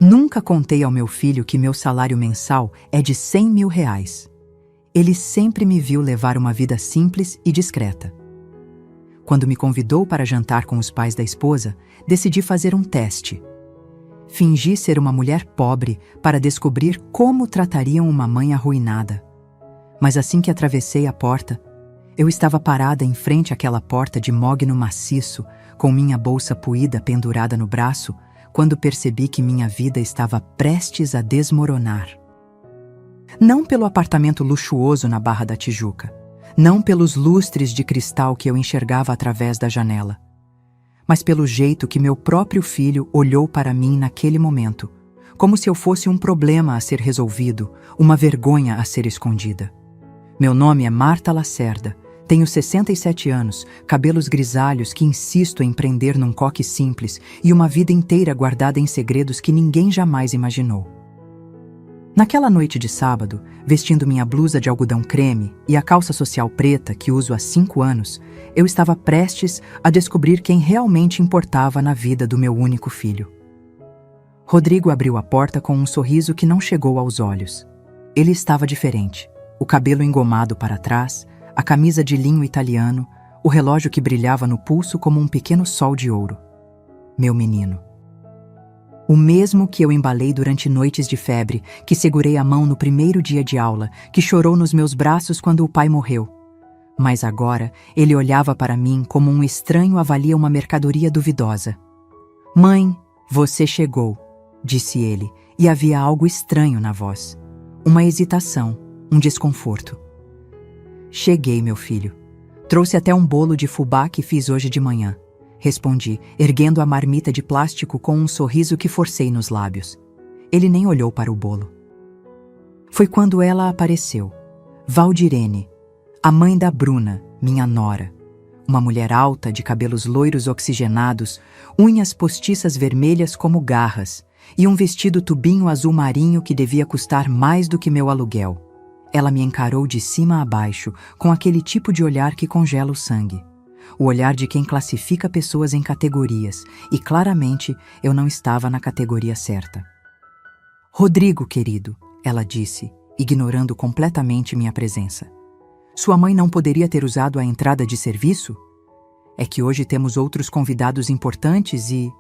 Nunca contei ao meu filho que meu salário mensal é de R$ 100.000. Ele sempre me viu levar uma vida simples e discreta. Quando me convidou para jantar com os pais da esposa, decidi fazer um teste. Fingi ser uma mulher pobre para descobrir como tratariam uma mãe arruinada. Mas assim que atravessei a porta, eu estava parada em frente àquela porta de mogno maciço, com minha bolsa puída pendurada no braço, quando percebi que minha vida estava prestes a desmoronar. Não pelo apartamento luxuoso na Barra da Tijuca, não pelos lustres de cristal que eu enxergava através da janela, mas pelo jeito que meu próprio filho olhou para mim naquele momento, como se eu fosse um problema a ser resolvido, uma vergonha a ser escondida. Meu nome é Marta Lacerda, tenho 67 anos, cabelos grisalhos que insisto em prender num coque simples e uma vida inteira guardada em segredos que ninguém jamais imaginou. Naquela noite de sábado, vestindo minha blusa de algodão creme e a calça social preta que uso há 5 anos, eu estava prestes a descobrir quem realmente importava na vida do meu único filho. Rodrigo abriu a porta com um sorriso que não chegou aos olhos. Ele estava diferente, o cabelo engomado para trás, a camisa de linho italiano, o relógio que brilhava no pulso como um pequeno sol de ouro. Meu menino. O mesmo que eu embalei durante noites de febre, que segurei a mão no primeiro dia de aula, que chorou nos meus braços quando o pai morreu. Mas agora ele olhava para mim como um estranho avalia uma mercadoria duvidosa. "Mãe, você chegou", disse ele, e havia algo estranho na voz. Uma hesitação, um desconforto. "Cheguei, meu filho. Trouxe até um bolo de fubá que fiz hoje de manhã", respondi, erguendo a marmita de plástico com um sorriso que forcei nos lábios. Ele nem olhou para o bolo. Foi quando ela apareceu. Valdirene, a mãe da Bruna, minha nora. Uma mulher alta, de cabelos loiros oxigenados, unhas postiças vermelhas como garras, e um vestido tubinho azul marinho que devia custar mais do que meu aluguel. Ela me encarou de cima a baixo, com aquele tipo de olhar que congela o sangue. O olhar de quem classifica pessoas em categorias, e claramente eu não estava na categoria certa. "Rodrigo, querido", ela disse, ignorando completamente minha presença. "Sua mãe não poderia ter usado a entrada de serviço? É que hoje temos outros convidados importantes e...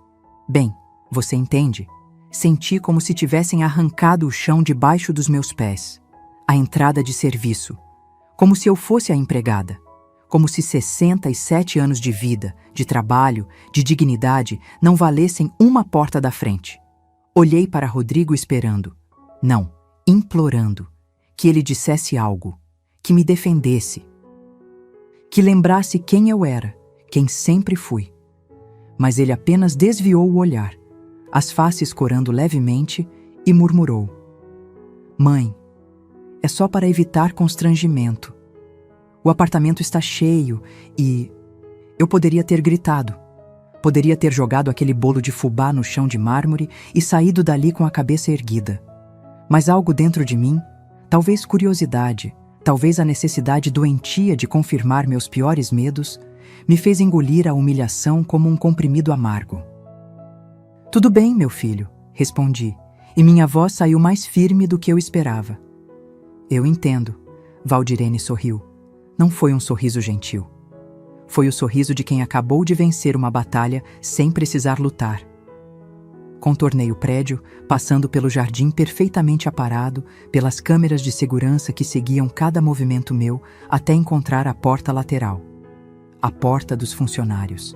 Bem, você entende. Senti como se tivessem arrancado o chão debaixo dos meus pés. A entrada de serviço. Como se eu fosse a empregada. Como se 67 anos de vida, de trabalho, de dignidade não valessem uma porta da frente. Olhei para Rodrigo esperando. Não, implorando. Que ele dissesse algo. Que me defendesse. Que lembrasse quem eu era, quem sempre fui. Mas ele apenas desviou o olhar, as faces corando levemente, e murmurou: "Mãe, é só para evitar constrangimento. O apartamento está cheio e..." Eu poderia ter gritado. Poderia ter jogado aquele bolo de fubá no chão de mármore e saído dali com a cabeça erguida. Mas algo dentro de mim, talvez curiosidade, talvez a necessidade doentia de confirmar meus piores medos, me fez engolir a humilhação como um comprimido amargo. "Tudo bem, meu filho", respondi, e minha voz saiu mais firme do que eu esperava. "Eu entendo", Valdirene sorriu. Não foi um sorriso gentil. Foi o sorriso de quem acabou de vencer uma batalha sem precisar lutar. Contornei o prédio, passando pelo jardim perfeitamente aparado, pelas câmeras de segurança que seguiam cada movimento meu, até encontrar a porta lateral. A porta dos funcionários.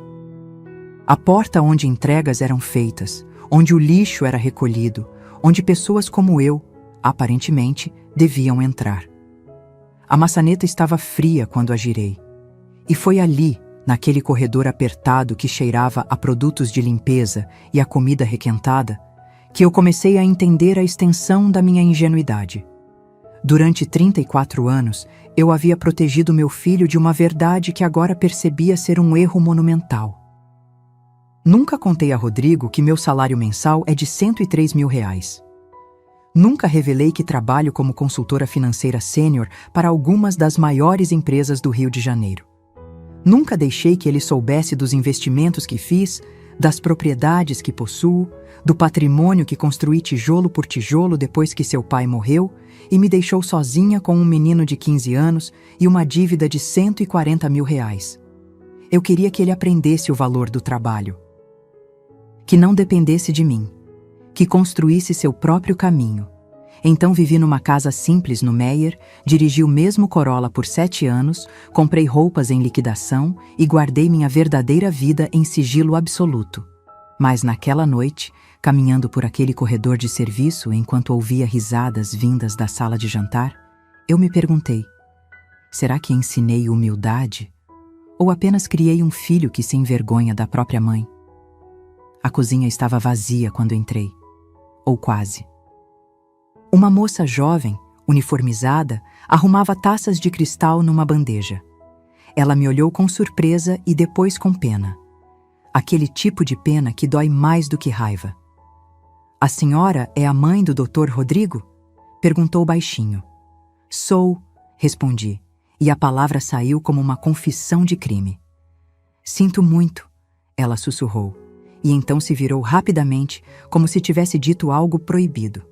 A porta onde entregas eram feitas, onde o lixo era recolhido, onde pessoas como eu, aparentemente, deviam entrar. A maçaneta estava fria quando a girei. E foi ali, naquele corredor apertado que cheirava a produtos de limpeza e a comida requentada, que eu comecei a entender a extensão da minha ingenuidade. Durante 34 anos, eu havia protegido meu filho de uma verdade que agora percebia ser um erro monumental. Nunca contei a Rodrigo que meu salário mensal é de R$ 103.000. Nunca revelei que trabalho como consultora financeira sênior para algumas das maiores empresas do Rio de Janeiro. Nunca deixei que ele soubesse dos investimentos que fiz, das propriedades que possuo, do patrimônio que construí tijolo por tijolo depois que seu pai morreu e me deixou sozinha com um menino de 15 anos e uma dívida de 140 mil reais. Eu queria que ele aprendesse o valor do trabalho, que não dependesse de mim, que construísse seu próprio caminho. Então vivi numa casa simples no Meier, dirigi o mesmo Corolla por 7 anos, comprei roupas em liquidação e guardei minha verdadeira vida em sigilo absoluto. Mas naquela noite, caminhando por aquele corredor de serviço enquanto ouvia risadas vindas da sala de jantar, eu me perguntei: será que ensinei humildade? Ou apenas criei um filho que se envergonha da própria mãe? A cozinha estava vazia quando entrei. Ou quase. Uma moça jovem, uniformizada, arrumava taças de cristal numa bandeja. Ela me olhou com surpresa e depois com pena. Aquele tipo de pena que dói mais do que raiva. "A senhora é a mãe do Dr. Rodrigo?" perguntou baixinho. "Sou", respondi, e a palavra saiu como uma confissão de crime. "Sinto muito", ela sussurrou, e então se virou rapidamente, como se tivesse dito algo proibido.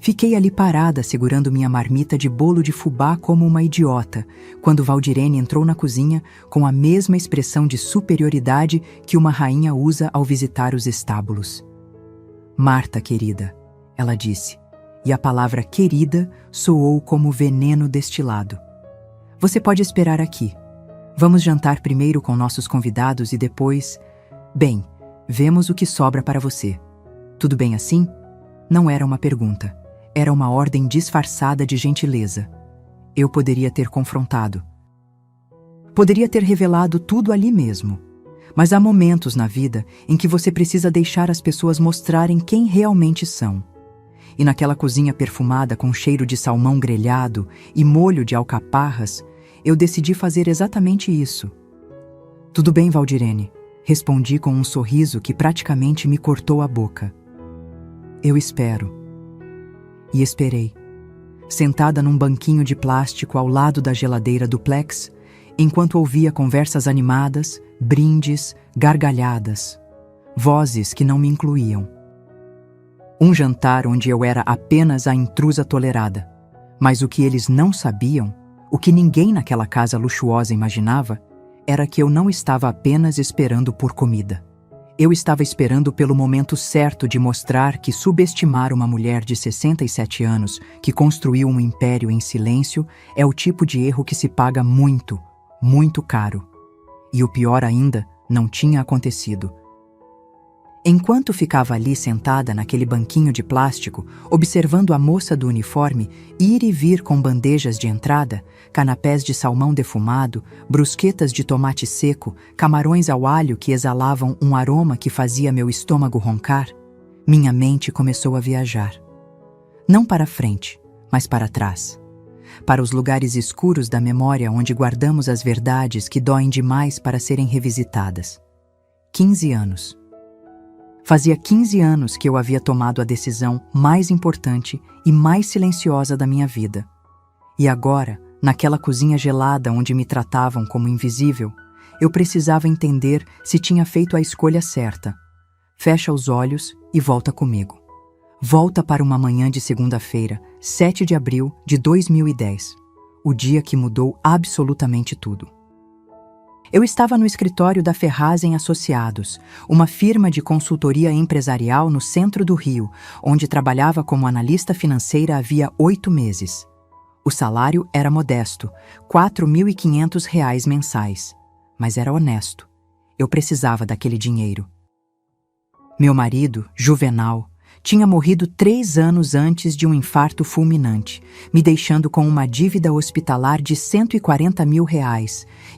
Fiquei ali parada, segurando minha marmita de bolo de fubá como uma idiota, quando Valdirene entrou na cozinha com a mesma expressão de superioridade que uma rainha usa ao visitar os estábulos. "Marta, querida", ela disse, e a palavra querida soou como veneno destilado. "Você pode esperar aqui. Vamos jantar primeiro com nossos convidados e depois... Bem, vemos o que sobra para você. Tudo bem assim?" Não era uma pergunta. Era uma ordem disfarçada de gentileza. Eu poderia ter confrontado. Poderia ter revelado tudo ali mesmo. Mas há momentos na vida em que você precisa deixar as pessoas mostrarem quem realmente são. E naquela cozinha perfumada com cheiro de salmão grelhado e molho de alcaparras, eu decidi fazer exatamente isso. "Tudo bem, Valdirene", respondi com um sorriso que praticamente me cortou a boca. "Eu espero." E esperei, sentada num banquinho de plástico ao lado da geladeira duplex, enquanto ouvia conversas animadas, brindes, gargalhadas, vozes que não me incluíam. Um jantar onde eu era apenas a intrusa tolerada, mas o que eles não sabiam, o que ninguém naquela casa luxuosa imaginava, era que eu não estava apenas esperando por comida. Eu estava esperando pelo momento certo de mostrar que subestimar uma mulher de 67 anos que construiu um império em silêncio é o tipo de erro que se paga muito, muito caro. E o pior ainda, não tinha acontecido. Enquanto ficava ali sentada naquele banquinho de plástico, observando a moça do uniforme ir e vir com bandejas de entrada, canapés de salmão defumado, brusquetas de tomate seco, camarões ao alho que exalavam um aroma que fazia meu estômago roncar, minha mente começou a viajar. Não para frente, mas para trás. Para os lugares escuros da memória onde guardamos as verdades que doem demais para serem revisitadas. 15 anos. Fazia 15 anos que eu havia tomado a decisão mais importante e mais silenciosa da minha vida. E agora, naquela cozinha gelada onde me tratavam como invisível, eu precisava entender se tinha feito a escolha certa. Fecha os olhos e volta comigo. Volta para uma manhã de segunda-feira, 7 de abril de 2010, o dia que mudou absolutamente tudo. Eu estava no escritório da Ferrazem Associados, uma firma de consultoria empresarial no centro do Rio, onde trabalhava como analista financeira havia 8 meses. O salário era modesto, R$ 4.500 mensais, mas era honesto. Eu precisava daquele dinheiro. Meu marido, Juvenal, tinha morrido 3 anos antes de um infarto fulminante, me deixando com uma dívida hospitalar de R$ 140 mil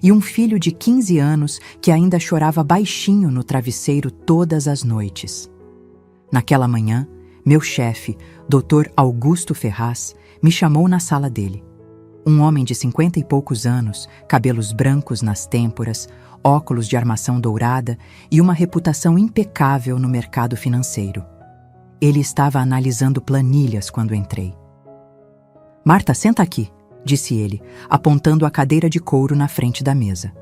e um filho de 15 anos que ainda chorava baixinho no travesseiro todas as noites. Naquela manhã, meu chefe, Dr. Augusto Ferraz, me chamou na sala dele. Um homem de 50 e poucos anos, cabelos brancos nas têmporas, óculos de armação dourada e uma reputação impecável no mercado financeiro. Ele estava analisando planilhas quando entrei. "Marta, senta aqui", disse ele, apontando a cadeira de couro na frente da mesa.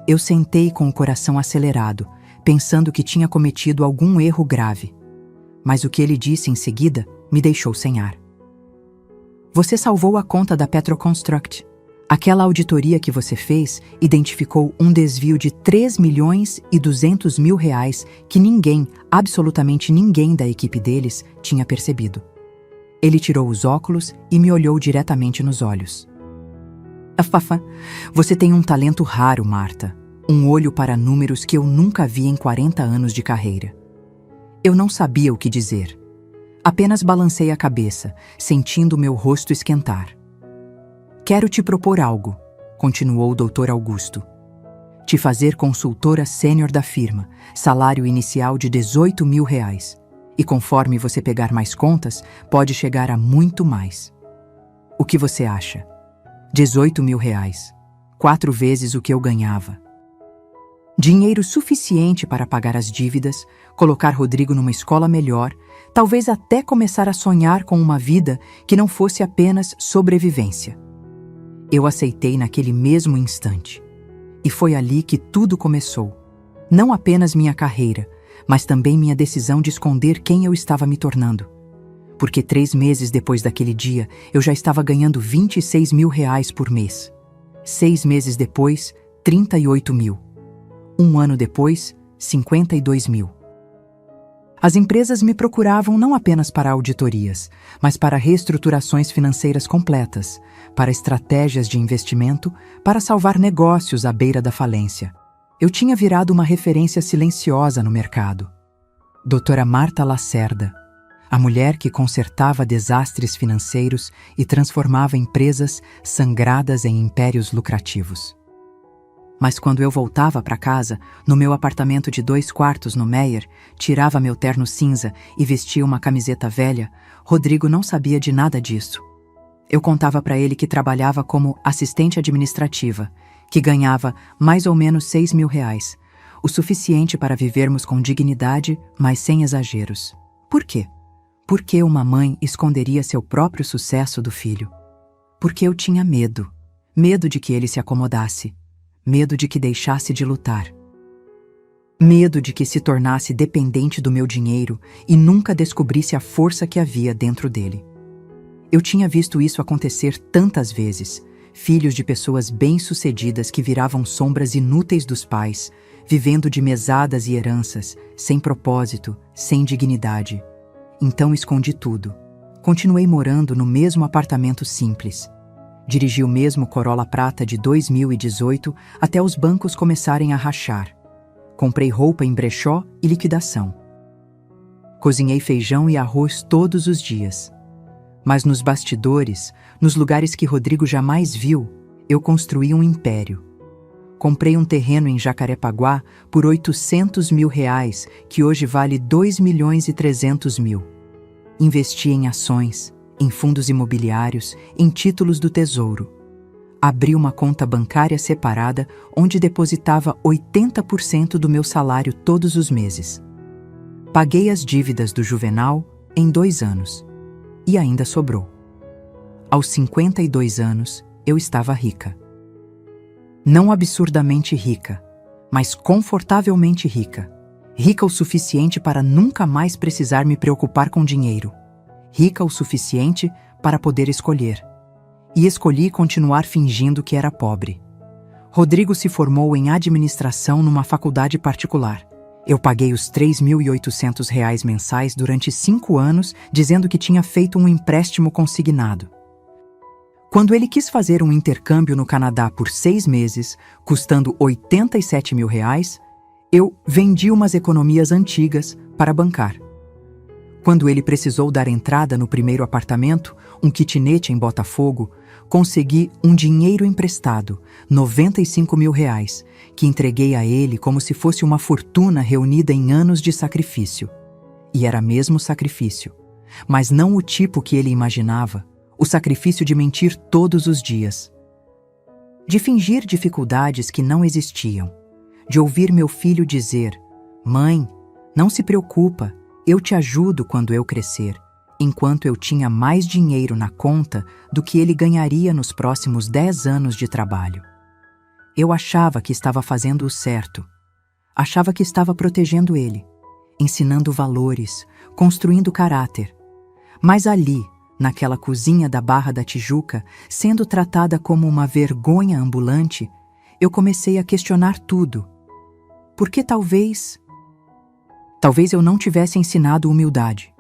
Eu sentei com o coração acelerado, pensando que tinha cometido algum erro grave. Mas o que ele disse em seguida me deixou sem ar. Você salvou a conta da Petroconstruct. Aquela auditoria que você fez identificou um desvio de 3.200.000 reais que ninguém, absolutamente ninguém da equipe deles, tinha percebido. Ele tirou os óculos e me olhou diretamente nos olhos. Afafa, você tem um talento raro, Marta. Um olho para números que eu nunca vi em 40 anos de carreira. Eu não sabia o que dizer. Apenas balancei a cabeça, sentindo meu rosto esquentar. Quero te propor algo, continuou o Dr. Augusto. Te fazer consultora sênior da firma, salário inicial de 18.000 reais. E conforme você pegar mais contas, pode chegar a muito mais. O que você acha? 18.000 reais. 4 vezes o que eu ganhava. Dinheiro suficiente para pagar as dívidas, colocar Rodrigo numa escola melhor, talvez até começar a sonhar com uma vida que não fosse apenas sobrevivência. Eu aceitei naquele mesmo instante. E foi ali que tudo começou. Não apenas minha carreira, mas também minha decisão de esconder quem eu estava me tornando. Porque 3 meses depois daquele dia, eu já estava ganhando 26.000 reais por mês. 6 meses depois, 38.000. 1 ano depois, 52.000. As empresas me procuravam não apenas para auditorias, mas para reestruturações financeiras completas, para estratégias de investimento, para salvar negócios à beira da falência. Eu tinha virado uma referência silenciosa no mercado. Doutora Marta Lacerda, a mulher que consertava desastres financeiros e transformava empresas sangradas em impérios lucrativos. Mas quando eu voltava para casa, no meu apartamento de 2 quartos no Meier, tirava meu terno cinza e vestia uma camiseta velha, Rodrigo não sabia de nada disso. Eu contava para ele que trabalhava como assistente administrativa, que ganhava mais ou menos 6.000 reais, o suficiente para vivermos com dignidade, mas sem exageros. Por quê? Por que uma mãe esconderia seu próprio sucesso do filho? Porque eu tinha medo. Medo de que ele se acomodasse. Medo de que deixasse de lutar. Medo de que se tornasse dependente do meu dinheiro e nunca descobrisse a força que havia dentro dele. Eu tinha visto isso acontecer tantas vezes, filhos de pessoas bem-sucedidas que viravam sombras inúteis dos pais, vivendo de mesadas e heranças, sem propósito, sem dignidade. Então escondi tudo. Continuei morando no mesmo apartamento simples. Dirigi o mesmo Corolla prata de 2018 até os bancos começarem a rachar. Comprei roupa em brechó e liquidação. Cozinhei feijão e arroz todos os dias. Mas nos bastidores, nos lugares que Rodrigo jamais viu, eu construí um império. Comprei um terreno em Jacarepaguá por 800.000 reais, que hoje vale 2.300.000. Investi em ações, em fundos imobiliários, em títulos do Tesouro. Abri uma conta bancária separada onde depositava 80% do meu salário todos os meses. Paguei as dívidas do Juvenal em 2 anos. E ainda sobrou. Aos 52 anos, eu estava rica. Não absurdamente rica, mas confortavelmente rica. Rica o suficiente para nunca mais precisar me preocupar com dinheiro. Rica o suficiente para poder escolher. E escolhi continuar fingindo que era pobre. Rodrigo se formou em administração numa faculdade particular. Eu paguei os 3.800 reais mensais durante 5 anos, dizendo que tinha feito um empréstimo consignado. Quando ele quis fazer um intercâmbio no Canadá por 6 meses, custando 87.000 reais, eu vendi umas economias antigas para bancar. Quando ele precisou dar entrada no primeiro apartamento, um kitnet em Botafogo, consegui um dinheiro emprestado, 95.000 reais, que entreguei a ele como se fosse uma fortuna reunida em anos de sacrifício. E era mesmo sacrifício, mas não o tipo que ele imaginava, o sacrifício de mentir todos os dias. De fingir dificuldades que não existiam, de ouvir meu filho dizer: "Mãe, não se preocupa, eu te ajudo quando eu crescer", enquanto eu tinha mais dinheiro na conta do que ele ganharia nos próximos 10 anos de trabalho. Eu achava que estava fazendo o certo. Achava que estava protegendo ele, ensinando valores, construindo caráter. Mas ali, naquela cozinha da Barra da Tijuca, sendo tratada como uma vergonha ambulante, eu comecei a questionar tudo. Porque talvez eu não tivesse ensinado humildade.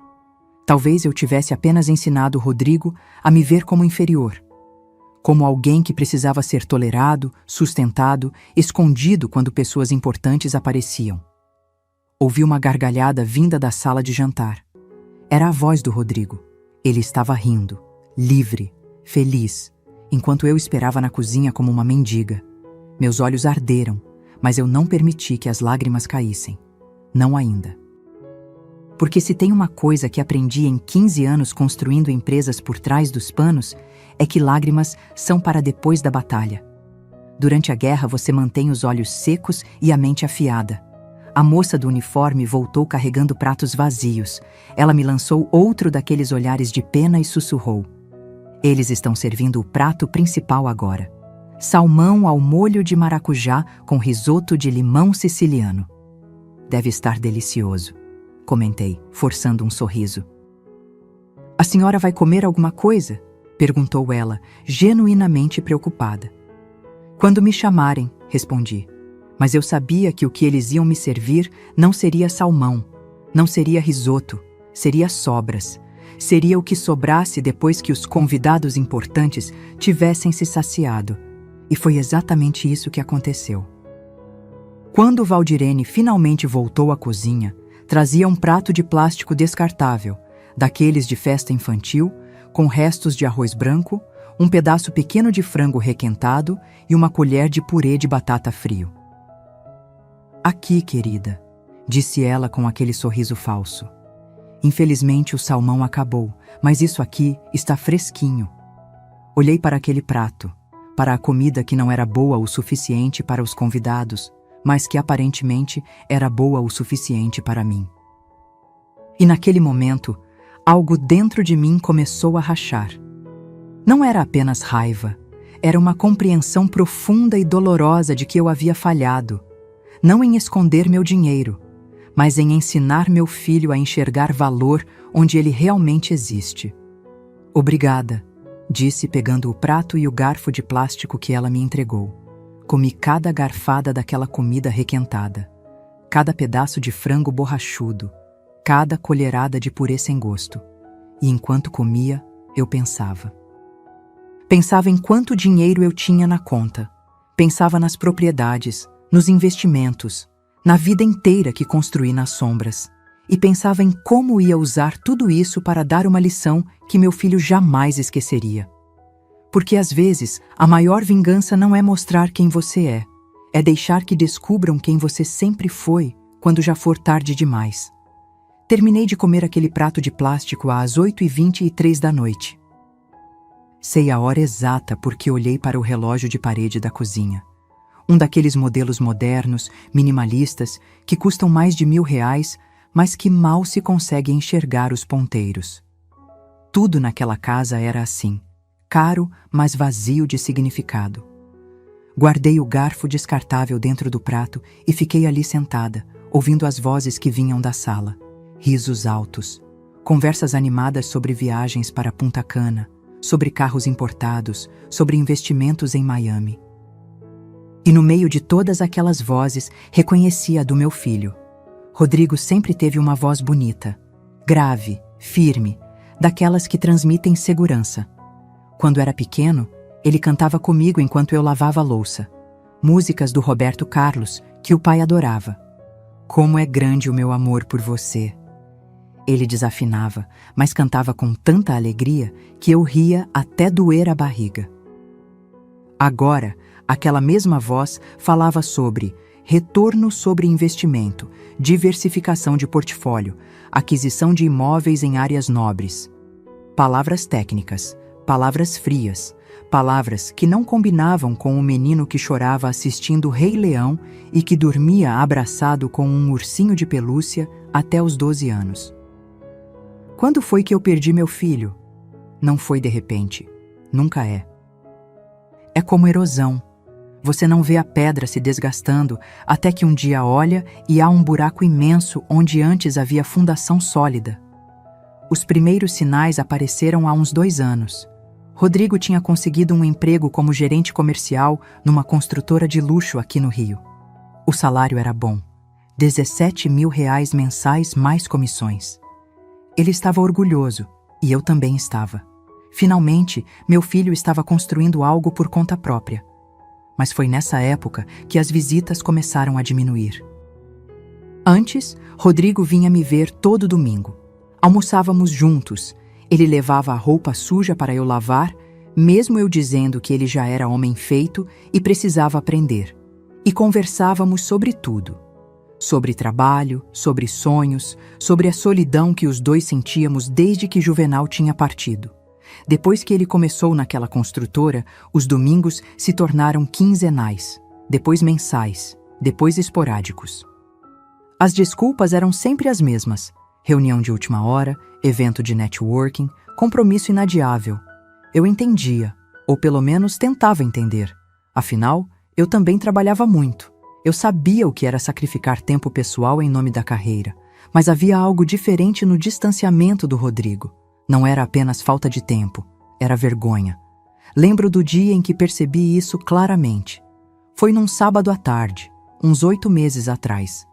Talvez eu tivesse apenas ensinado Rodrigo a me ver como inferior, como alguém que precisava ser tolerado, sustentado, escondido quando pessoas importantes apareciam. Ouvi uma gargalhada vinda da sala de jantar. Era a voz do Rodrigo. Ele estava rindo, livre, feliz, enquanto eu esperava na cozinha como uma mendiga. Meus olhos arderam, mas eu não permiti que as lágrimas caíssem. Não ainda. Porque se tem uma coisa que aprendi em 15 anos construindo empresas por trás dos panos, é que lágrimas são para depois da batalha. Durante a guerra você mantém os olhos secos e a mente afiada. A moça do uniforme voltou carregando pratos vazios. Ela me lançou outro daqueles olhares de pena e sussurrou: "Eles estão servindo o prato principal agora. Salmão ao molho de maracujá com risoto de limão siciliano. Deve estar delicioso", comentei, forçando um sorriso. "A senhora vai comer alguma coisa?", perguntou ela, genuinamente preocupada. "Quando me chamarem", respondi. Mas eu sabia que o que eles iam me servir não seria salmão, não seria risoto, seria sobras. Seria o que sobrasse depois que os convidados importantes tivessem se saciado. E foi exatamente isso que aconteceu. Quando Valdirene finalmente voltou à cozinha, trazia um prato de plástico descartável, daqueles de festa infantil, com restos de arroz branco, um pedaço pequeno de frango requentado e uma colher de purê de batata frio. "Aqui, querida", disse ela com aquele sorriso falso. "Infelizmente o salmão acabou, mas isso aqui está fresquinho." Olhei para aquele prato, para a comida que não era boa o suficiente para os convidados, mas que aparentemente era boa o suficiente para mim. E naquele momento, algo dentro de mim começou a rachar. Não era apenas raiva, era uma compreensão profunda e dolorosa de que eu havia falhado. Não em esconder meu dinheiro, mas em ensinar meu filho a enxergar valor onde ele realmente existe. "Obrigada", disse pegando o prato e o garfo de plástico que ela me entregou. Comi cada garfada daquela comida requentada, cada pedaço de frango borrachudo, cada colherada de purê sem gosto. E enquanto comia, eu pensava. Pensava em quanto dinheiro eu tinha na conta. Pensava nas propriedades, nos investimentos, na vida inteira que construí nas sombras, e pensava em como ia usar tudo isso para dar uma lição que meu filho jamais esqueceria. Porque às vezes a maior vingança não é mostrar quem você é deixar que descubram quem você sempre foi quando já for tarde demais. Terminei de comer aquele prato de plástico às 8h23 da noite. Sei a hora exata porque olhei para o relógio de parede da cozinha. Um daqueles modelos modernos, minimalistas, que custam mais de R$1.000, mas que mal se consegue enxergar os ponteiros. Tudo naquela casa era assim, caro, mas vazio de significado. Guardei o garfo descartável dentro do prato e fiquei ali sentada, ouvindo as vozes que vinham da sala. Risos altos, conversas animadas sobre viagens para Punta Cana, sobre carros importados, sobre investimentos em Miami. E no meio de todas aquelas vozes, reconheci a do meu filho. Rodrigo sempre teve uma voz bonita, grave, firme, daquelas que transmitem segurança. Quando era pequeno, ele cantava comigo enquanto eu lavava a louça. Músicas do Roberto Carlos, que o pai adorava. "Como é grande o meu amor por você." Ele desafinava, mas cantava com tanta alegria que eu ria até doer a barriga. Agora, aquela mesma voz falava sobre retorno sobre investimento, diversificação de portfólio, aquisição de imóveis em áreas nobres. Palavras técnicas, palavras frias, palavras que não combinavam com o menino que chorava assistindo o Rei Leão e que dormia abraçado com um ursinho de pelúcia até os 12 anos. Quando foi que eu perdi meu filho? Não foi de repente. Nunca é. É como erosão. Você não vê a pedra se desgastando até que um dia olha e há um buraco imenso onde antes havia fundação sólida. Os primeiros sinais apareceram há uns 2 anos. Rodrigo tinha conseguido um emprego como gerente comercial numa construtora de luxo aqui no Rio. O salário era bom, 17 mil reais mensais mais comissões. Ele estava orgulhoso, e eu também estava. Finalmente, meu filho estava construindo algo por conta própria. Mas foi nessa época que as visitas começaram a diminuir. Antes, Rodrigo vinha me ver todo domingo. Almoçávamos juntos. Ele levava a roupa suja para eu lavar, mesmo eu dizendo que ele já era homem feito e precisava aprender. E conversávamos sobre tudo. Sobre trabalho, sobre sonhos, sobre a solidão que os dois sentíamos desde que Juvenal tinha partido. Depois que ele começou naquela construtora, os domingos se tornaram quinzenais, depois mensais, depois esporádicos. As desculpas eram sempre as mesmas: reunião de última hora, evento de networking, compromisso inadiável. Eu entendia, ou pelo menos tentava entender. Afinal, eu também trabalhava muito. Eu sabia o que era sacrificar tempo pessoal em nome da carreira, mas havia algo diferente no distanciamento do Rodrigo. Não era apenas falta de tempo, era vergonha. Lembro do dia em que percebi isso claramente. Foi num sábado à tarde, uns 8 meses atrás.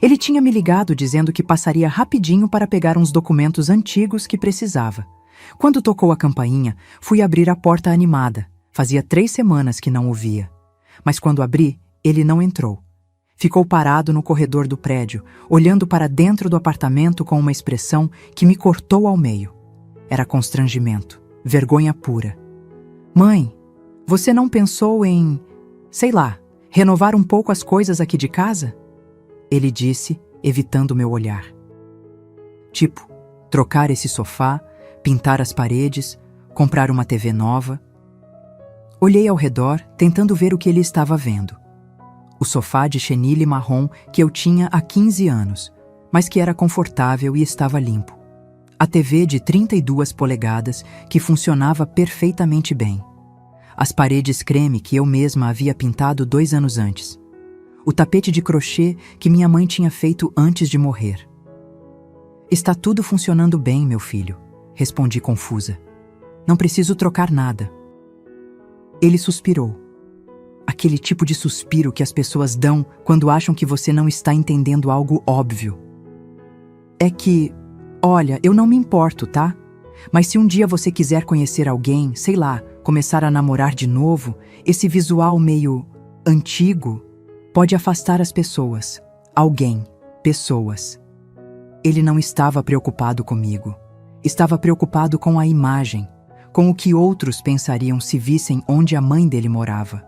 Ele tinha me ligado dizendo que passaria rapidinho para pegar uns documentos antigos que precisava. Quando tocou a campainha, fui abrir a porta animada. Fazia 3 semanas que não o via. Mas quando abri, ele não entrou. Ficou parado no corredor do prédio, olhando para dentro do apartamento com uma expressão que me cortou ao meio. Era constrangimento, vergonha pura. Mãe, você não pensou em, sei lá, renovar um pouco as coisas aqui de casa? Ele disse, evitando meu olhar. Tipo, trocar esse sofá, pintar as paredes, comprar uma TV nova. Olhei ao redor, tentando ver o que ele estava vendo. O sofá de chenille marrom que eu tinha há 15 anos, mas que era confortável e estava limpo. A TV de 32 polegadas que funcionava perfeitamente bem. As paredes creme que eu mesma havia pintado 2 anos antes. O tapete de crochê que minha mãe tinha feito antes de morrer. Está tudo funcionando bem, meu filho, respondi confusa. Não preciso trocar nada. Ele suspirou. Aquele tipo de suspiro que as pessoas dão quando acham que você não está entendendo algo óbvio. É que, olha, eu não me importo, tá? Mas se um dia você quiser conhecer alguém, sei lá, começar a namorar de novo, esse visual meio antigo pode afastar as pessoas. Alguém, pessoas. Ele não estava preocupado comigo. Estava preocupado com a imagem, com o que outros pensariam se vissem onde a mãe dele morava.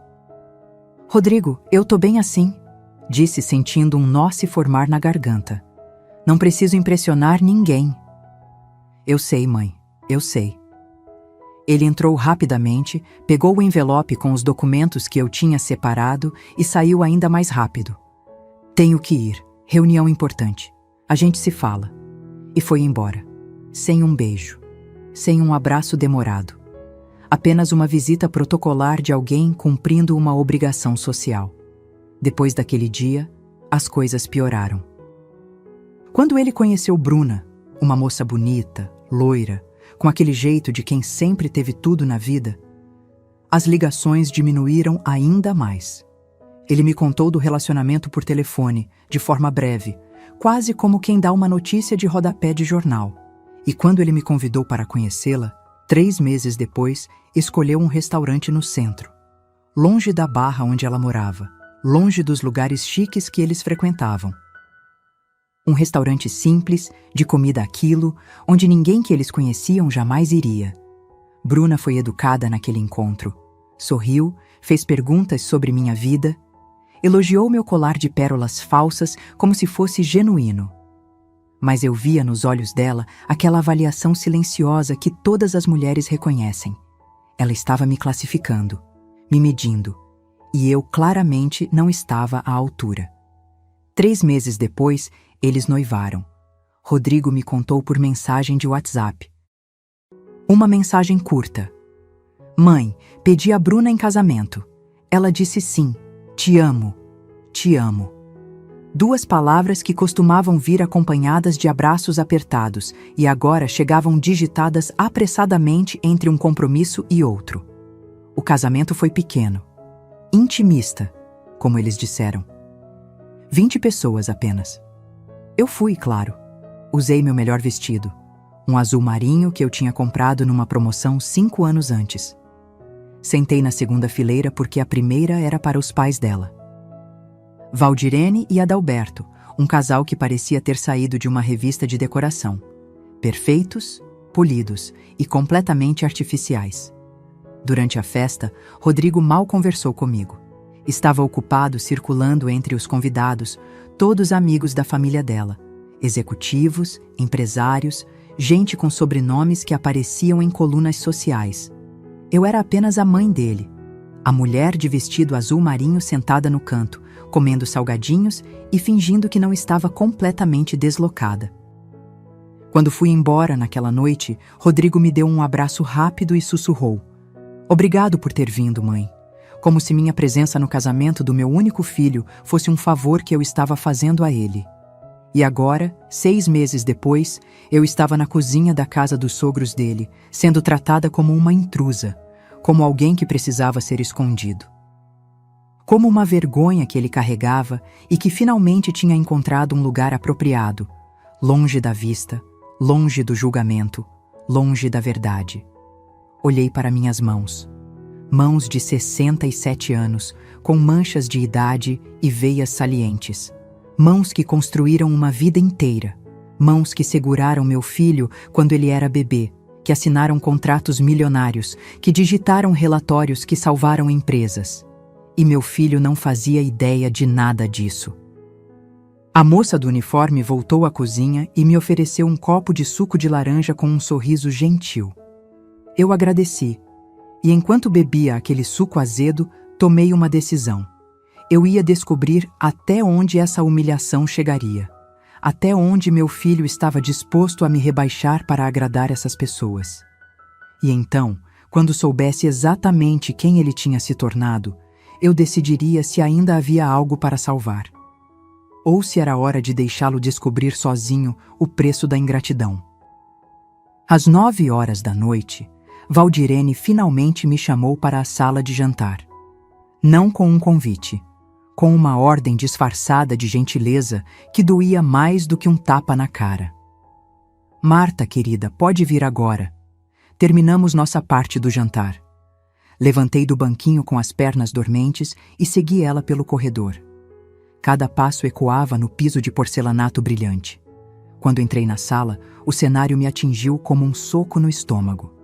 Rodrigo, eu tô bem assim, disse sentindo um nó se formar na garganta. Não preciso impressionar ninguém. Eu sei, mãe, eu sei. Ele entrou rapidamente, pegou o envelope com os documentos que eu tinha separado e saiu ainda mais rápido. Tenho que ir, reunião importante. A gente se fala. E foi embora, sem um beijo, sem um abraço demorado. Apenas uma visita protocolar de alguém cumprindo uma obrigação social. Depois daquele dia, as coisas pioraram. Quando ele conheceu Bruna, uma moça bonita, loira, com aquele jeito de quem sempre teve tudo na vida, as ligações diminuíram ainda mais. Ele me contou do relacionamento por telefone, de forma breve, quase como quem dá uma notícia de rodapé de jornal. E quando ele me convidou para conhecê-la, 3 meses depois, escolheu um restaurante no centro, longe da Barra onde ela morava, longe dos lugares chiques que eles frequentavam. Um restaurante simples, de comida a quilo, onde ninguém que eles conheciam jamais iria. Bruna foi educada naquele encontro. Sorriu, fez perguntas sobre minha vida, elogiou meu colar de pérolas falsas como se fosse genuíno. Mas eu via nos olhos dela aquela avaliação silenciosa que todas as mulheres reconhecem. Ela estava me classificando, me medindo, e eu claramente não estava à altura. 3 meses depois, eles noivaram. Rodrigo me contou por mensagem de WhatsApp. Uma mensagem curta. Mãe, pedi a Bruna em casamento. Ela disse sim. Te amo. Te amo. 2 palavras que costumavam vir acompanhadas de abraços apertados e agora chegavam digitadas apressadamente entre um compromisso e outro. O casamento foi pequeno. Intimista, como eles disseram. 20 pessoas apenas. Eu fui, claro. Usei meu melhor vestido, um azul marinho que eu tinha comprado numa promoção 5 anos antes. Sentei na segunda fileira porque a primeira era para os pais dela. Valdirene e Adalberto, um casal que parecia ter saído de uma revista de decoração. Perfeitos, polidos e completamente artificiais. Durante a festa, Rodrigo mal conversou comigo. Estava ocupado circulando entre os convidados, todos amigos da família dela. Executivos, empresários, gente com sobrenomes que apareciam em colunas sociais. Eu era apenas a mãe dele, a mulher de vestido azul marinho sentada no canto, comendo salgadinhos e fingindo que não estava completamente deslocada. Quando fui embora naquela noite, Rodrigo me deu um abraço rápido e sussurrou: "Obrigado por ter vindo, mãe." Como se minha presença no casamento do meu único filho fosse um favor que eu estava fazendo a ele. E agora, 6 meses depois, eu estava na cozinha da casa dos sogros dele, sendo tratada como uma intrusa, como alguém que precisava ser escondido. Como uma vergonha que ele carregava e que finalmente tinha encontrado um lugar apropriado, longe da vista, longe do julgamento, longe da verdade. Olhei para minhas mãos. Mãos de 67 anos, com manchas de idade e veias salientes. Mãos que construíram uma vida inteira. Mãos que seguraram meu filho quando ele era bebê, que assinaram contratos milionários, que digitaram relatórios que salvaram empresas. E meu filho não fazia ideia de nada disso. A moça do uniforme voltou à cozinha e me ofereceu um copo de suco de laranja com um sorriso gentil. Eu agradeci, e enquanto bebia aquele suco azedo, tomei uma decisão. Eu ia descobrir até onde essa humilhação chegaria, até onde meu filho estava disposto a me rebaixar para agradar essas pessoas. E então, quando soubesse exatamente quem ele tinha se tornado, eu decidiria se ainda havia algo para salvar. Ou se era hora de deixá-lo descobrir sozinho o preço da ingratidão. Às 9 horas da noite, Valdirene finalmente me chamou para a sala de jantar. Não com um convite, com uma ordem disfarçada de gentileza que doía mais do que um tapa na cara. "Marta, querida, pode vir agora. Terminamos nossa parte do jantar." Levantei do banquinho com as pernas dormentes e segui ela pelo corredor. Cada passo ecoava no piso de porcelanato brilhante. Quando entrei na sala, o cenário me atingiu como um soco no estômago.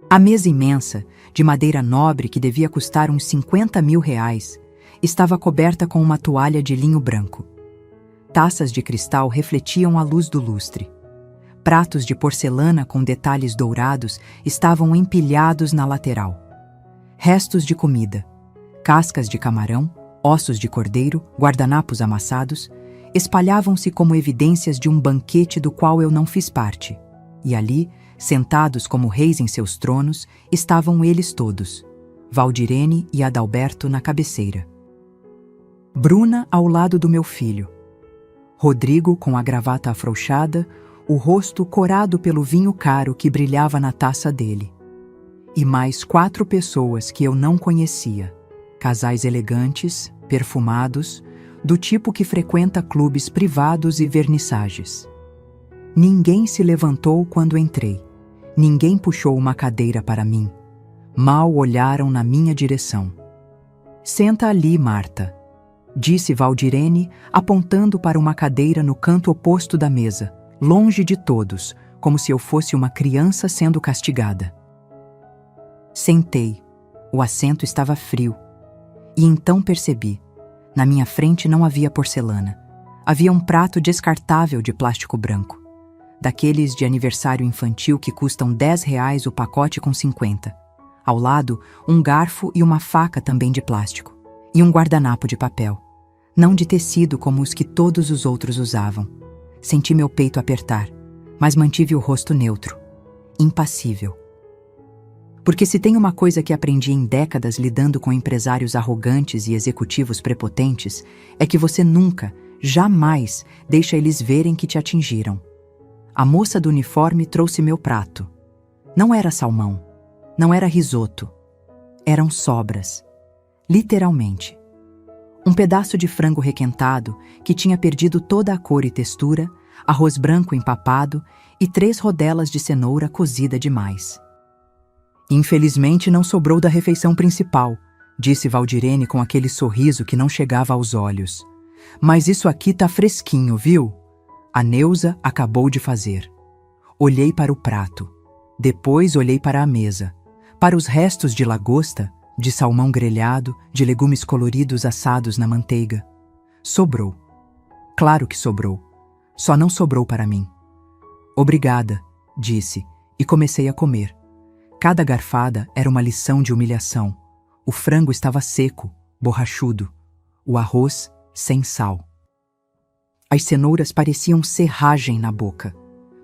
A mesa imensa, de madeira nobre que devia custar uns 50 mil reais, estava coberta com uma toalha de linho branco. Taças de cristal refletiam a luz do lustre. Pratos de porcelana com detalhes dourados estavam empilhados na lateral. Restos de comida, cascas de camarão, ossos de cordeiro, guardanapos amassados, espalhavam-se como evidências de um banquete do qual eu não fiz parte. E ali, sentados como reis em seus tronos, estavam eles todos, Valdirene e Adalberto na cabeceira. Bruna ao lado do meu filho. Rodrigo com a gravata afrouxada, o rosto corado pelo vinho caro que brilhava na taça dele. E mais 4 pessoas que eu não conhecia, casais elegantes, perfumados, do tipo que frequenta clubes privados e vernissagens. Ninguém se levantou quando entrei. Ninguém puxou uma cadeira para mim. Mal olharam na minha direção. "Senta ali, Marta", disse Valdirene, apontando para uma cadeira no canto oposto da mesa, longe de todos, como se eu fosse uma criança sendo castigada. Sentei. O assento estava frio. E então percebi. Na minha frente não havia porcelana. Havia um prato descartável de plástico branco. Daqueles de aniversário infantil que custam R$ 10 o pacote com 50. Ao lado, um garfo e uma faca também de plástico. E um guardanapo de papel. Não de tecido como os que todos os outros usavam. Senti meu peito apertar, mas mantive o rosto neutro. Impassível. Porque se tem uma coisa que aprendi em décadas lidando com empresários arrogantes e executivos prepotentes, é que você nunca, jamais, deixa eles verem que te atingiram. A moça do uniforme trouxe meu prato. Não era salmão, não era risoto. Eram sobras. Literalmente. Um pedaço de frango requentado que tinha perdido toda a cor e textura, arroz branco empapado e 3 rodelas de cenoura cozida demais. Infelizmente não sobrou da refeição principal, disse Valdirene com aquele sorriso que não chegava aos olhos. Mas isso aqui tá fresquinho, viu? A Neuza acabou de fazer. Olhei para o prato. Depois olhei para a mesa. Para os restos de lagosta, de salmão grelhado, de legumes coloridos assados na manteiga. Sobrou. Claro que sobrou. Só não sobrou para mim. Obrigada, disse, e comecei a comer. Cada garfada era uma lição de humilhação. O frango estava seco, borrachudo. O arroz, sem sal. As cenouras pareciam serragem na boca.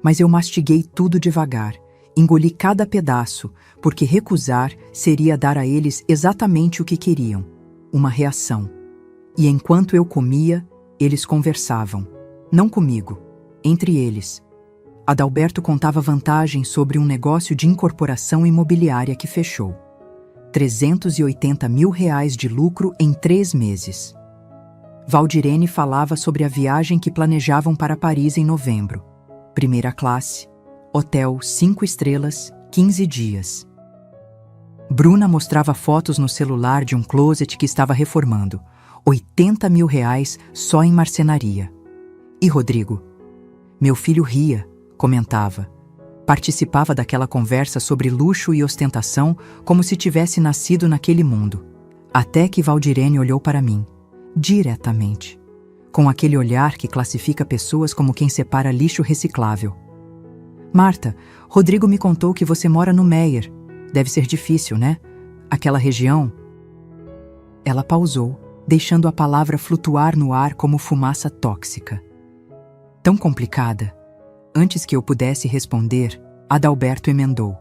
Mas eu mastiguei tudo devagar, engoli cada pedaço, porque recusar seria dar a eles exatamente o que queriam, uma reação. E enquanto eu comia, eles conversavam. Não comigo, entre eles. Adalberto contava vantagens sobre um negócio de incorporação imobiliária que fechou. 380 mil reais de lucro em 3 meses. Valdirene falava sobre a viagem que planejavam para Paris em novembro. Primeira classe, hotel 5 estrelas, 15 dias. Bruna mostrava fotos no celular de um closet que estava reformando. 80 mil reais só em marcenaria. E Rodrigo? Meu filho ria, comentava. Participava daquela conversa sobre luxo e ostentação como se tivesse nascido naquele mundo. Até que Valdirene olhou para mim, diretamente, com aquele olhar que classifica pessoas como quem separa lixo reciclável. Marta, Rodrigo me contou que você mora no Meier. Deve ser difícil, né? Aquela região. Ela pausou, deixando a palavra flutuar no ar como fumaça tóxica. Tão complicada. Antes que eu pudesse responder, Adalberto emendou.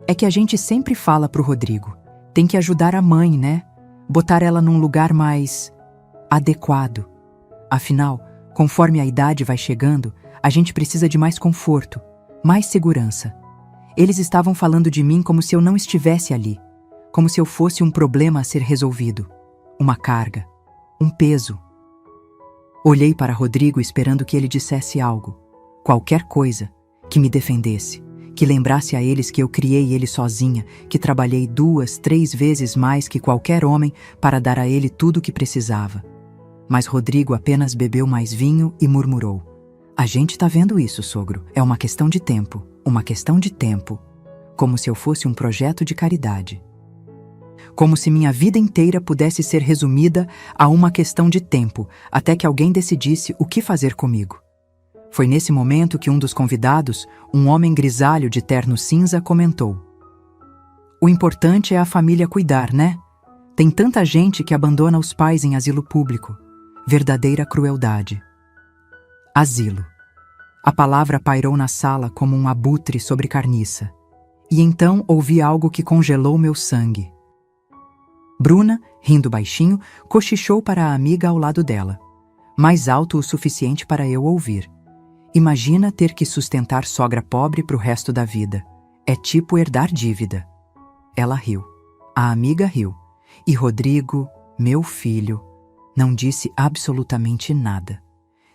É que a gente sempre fala pro Rodrigo. Tem que ajudar a mãe, né? Botar ela num lugar mais adequado. Afinal, conforme a idade vai chegando, a gente precisa de mais conforto, mais segurança. Eles estavam falando de mim como se eu não estivesse ali, como se eu fosse um problema a ser resolvido, uma carga, um peso. Olhei para Rodrigo esperando que ele dissesse algo, qualquer coisa, que me defendesse, que lembrasse a eles que eu criei ele sozinha, que trabalhei 2, 3 vezes mais que qualquer homem para dar a ele tudo o que precisava. Mas Rodrigo apenas bebeu mais vinho e murmurou. A gente tá vendo isso, sogro. É uma questão de tempo. Uma questão de tempo. Como se eu fosse um projeto de caridade. Como se minha vida inteira pudesse ser resumida a uma questão de tempo, até que alguém decidisse o que fazer comigo. Foi nesse momento que um dos convidados, um homem grisalho de terno cinza, comentou. O importante é a família cuidar, né? Tem tanta gente que abandona os pais em asilo público. Verdadeira crueldade. Asilo. A palavra pairou na sala como um abutre sobre carniça. E então ouvi algo que congelou meu sangue. Bruna, rindo baixinho, cochichou para a amiga ao lado dela. Mais alto o suficiente para eu ouvir. Imagina ter que sustentar sogra pobre pro resto da vida. É tipo herdar dívida. Ela riu. A amiga riu. E Rodrigo, meu filho, não disse absolutamente nada.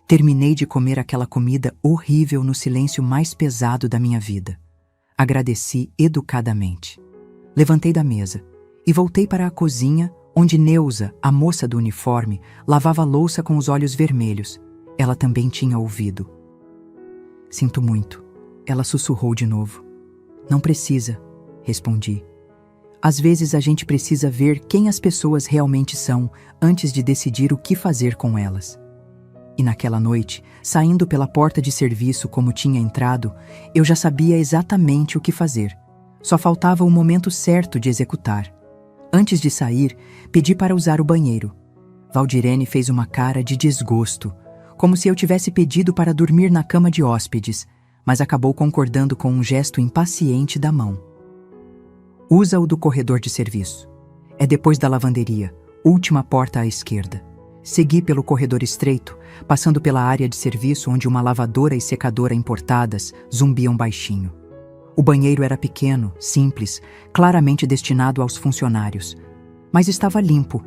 Terminei de comer aquela comida horrível no silêncio mais pesado da minha vida. Agradeci educadamente. Levantei da mesa e voltei para a cozinha, onde Neuza, a moça do uniforme, lavava a louça com os olhos vermelhos. Ela também tinha ouvido. Sinto muito. Ela sussurrou de novo. Não precisa, respondi. Às vezes a gente precisa ver quem as pessoas realmente são antes de decidir o que fazer com elas. E naquela noite, saindo pela porta de serviço como tinha entrado, eu já sabia exatamente o que fazer. Só faltava o momento certo de executar. Antes de sair, pedi para usar o banheiro. Valdirene fez uma cara de desgosto, como se eu tivesse pedido para dormir na cama de hóspedes, mas acabou concordando com um gesto impaciente da mão. Usa o do corredor de serviço. É depois da lavanderia, última porta à esquerda. Segui pelo corredor estreito, passando pela área de serviço onde uma lavadora e secadora importadas zumbiam baixinho. O banheiro era pequeno, simples, claramente destinado aos funcionários. Mas estava limpo.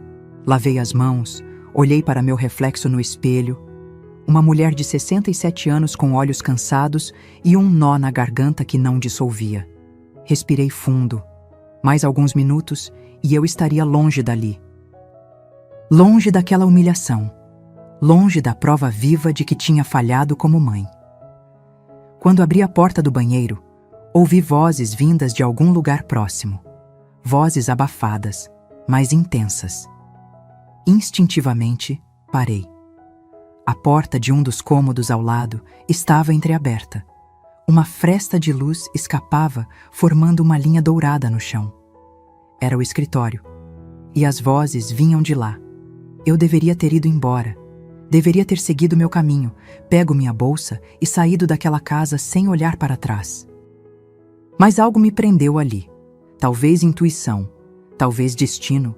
Lavei as mãos, olhei para meu reflexo no espelho. Uma mulher de 67 anos com olhos cansados e um nó na garganta que não dissolvia. Respirei fundo. Mais alguns minutos e eu estaria longe dali. Longe daquela humilhação. Longe da prova viva de que tinha falhado como mãe. Quando abri a porta do banheiro, ouvi vozes vindas de algum lugar próximo. Vozes abafadas, mas intensas. Instintivamente, parei. A porta de um dos cômodos ao lado estava entreaberta. Uma fresta de luz escapava, formando uma linha dourada no chão. Era o escritório. E as vozes vinham de lá. Eu deveria ter ido embora. Deveria ter seguido meu caminho, pego minha bolsa e saído daquela casa sem olhar para trás. Mas algo me prendeu ali. Talvez intuição, talvez destino,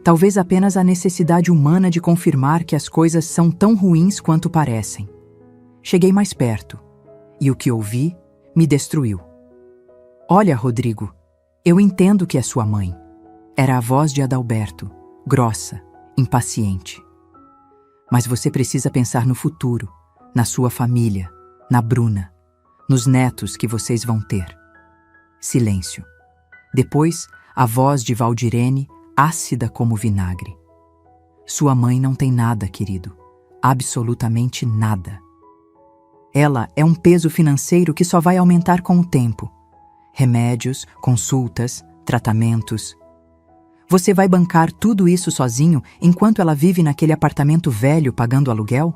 talvez apenas a necessidade humana de confirmar que as coisas são tão ruins quanto parecem. Cheguei mais perto, e o que ouvi me destruiu. Olha, Rodrigo, eu entendo que é sua mãe. Era a voz de Adalberto, grossa, impaciente. Mas você precisa pensar no futuro, na sua família, na Bruna, nos netos que vocês vão ter. Silêncio. Depois, a voz de Valdirene, ácida como vinagre. Sua mãe não tem nada, querido. Absolutamente nada. Ela é um peso financeiro que só vai aumentar com o tempo. Remédios, consultas, tratamentos. Você vai bancar tudo isso sozinho enquanto ela vive naquele apartamento velho pagando aluguel?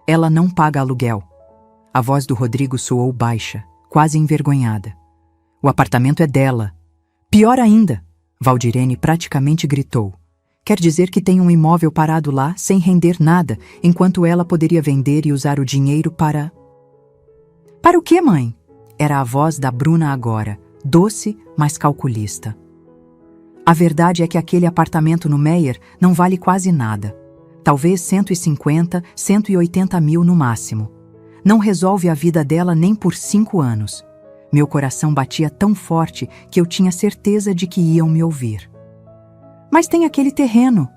Ela não paga aluguel. A voz do Rodrigo soou baixa, quase envergonhada. O apartamento é dela. Pior ainda, Valdirene praticamente gritou. Quer dizer que tem um imóvel parado lá, sem render nada, enquanto ela poderia vender e usar o dinheiro para... Para o quê, mãe? Era a voz da Bruna agora, doce, mas calculista. A verdade é que aquele apartamento no Meier não vale quase nada. Talvez 150, 180 mil no máximo. Não resolve a vida dela nem por 5 anos. Meu coração batia tão forte que eu tinha certeza de que iam me ouvir. Mas tem aquele terreno,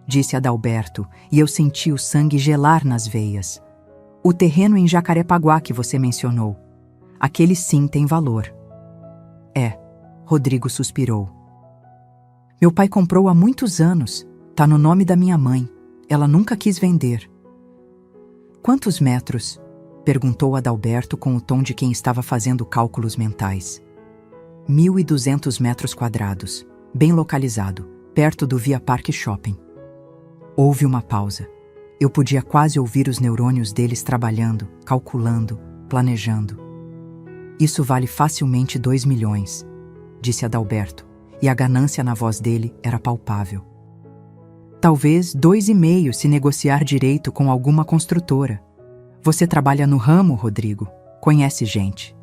disse Adalberto, e eu senti o sangue gelar nas veias. O terreno em Jacarepaguá que você mencionou. Aquele sim tem valor. É, Rodrigo suspirou. Meu pai comprou há muitos anos. Tá no nome da minha mãe. Ela nunca quis vender. Quantos metros? Perguntou Adalberto com o tom de quem estava fazendo cálculos mentais. 1.200 metros quadrados, bem localizado, perto do Via Parque Shopping. Houve uma pausa. Eu podia quase ouvir os neurônios deles trabalhando, calculando, planejando. Isso vale facilmente 2 milhões, disse Adalberto, e a ganância na voz dele era palpável. Talvez 2,5 se negociar direito com alguma construtora. Você trabalha no ramo, Rodrigo. Conhece gente.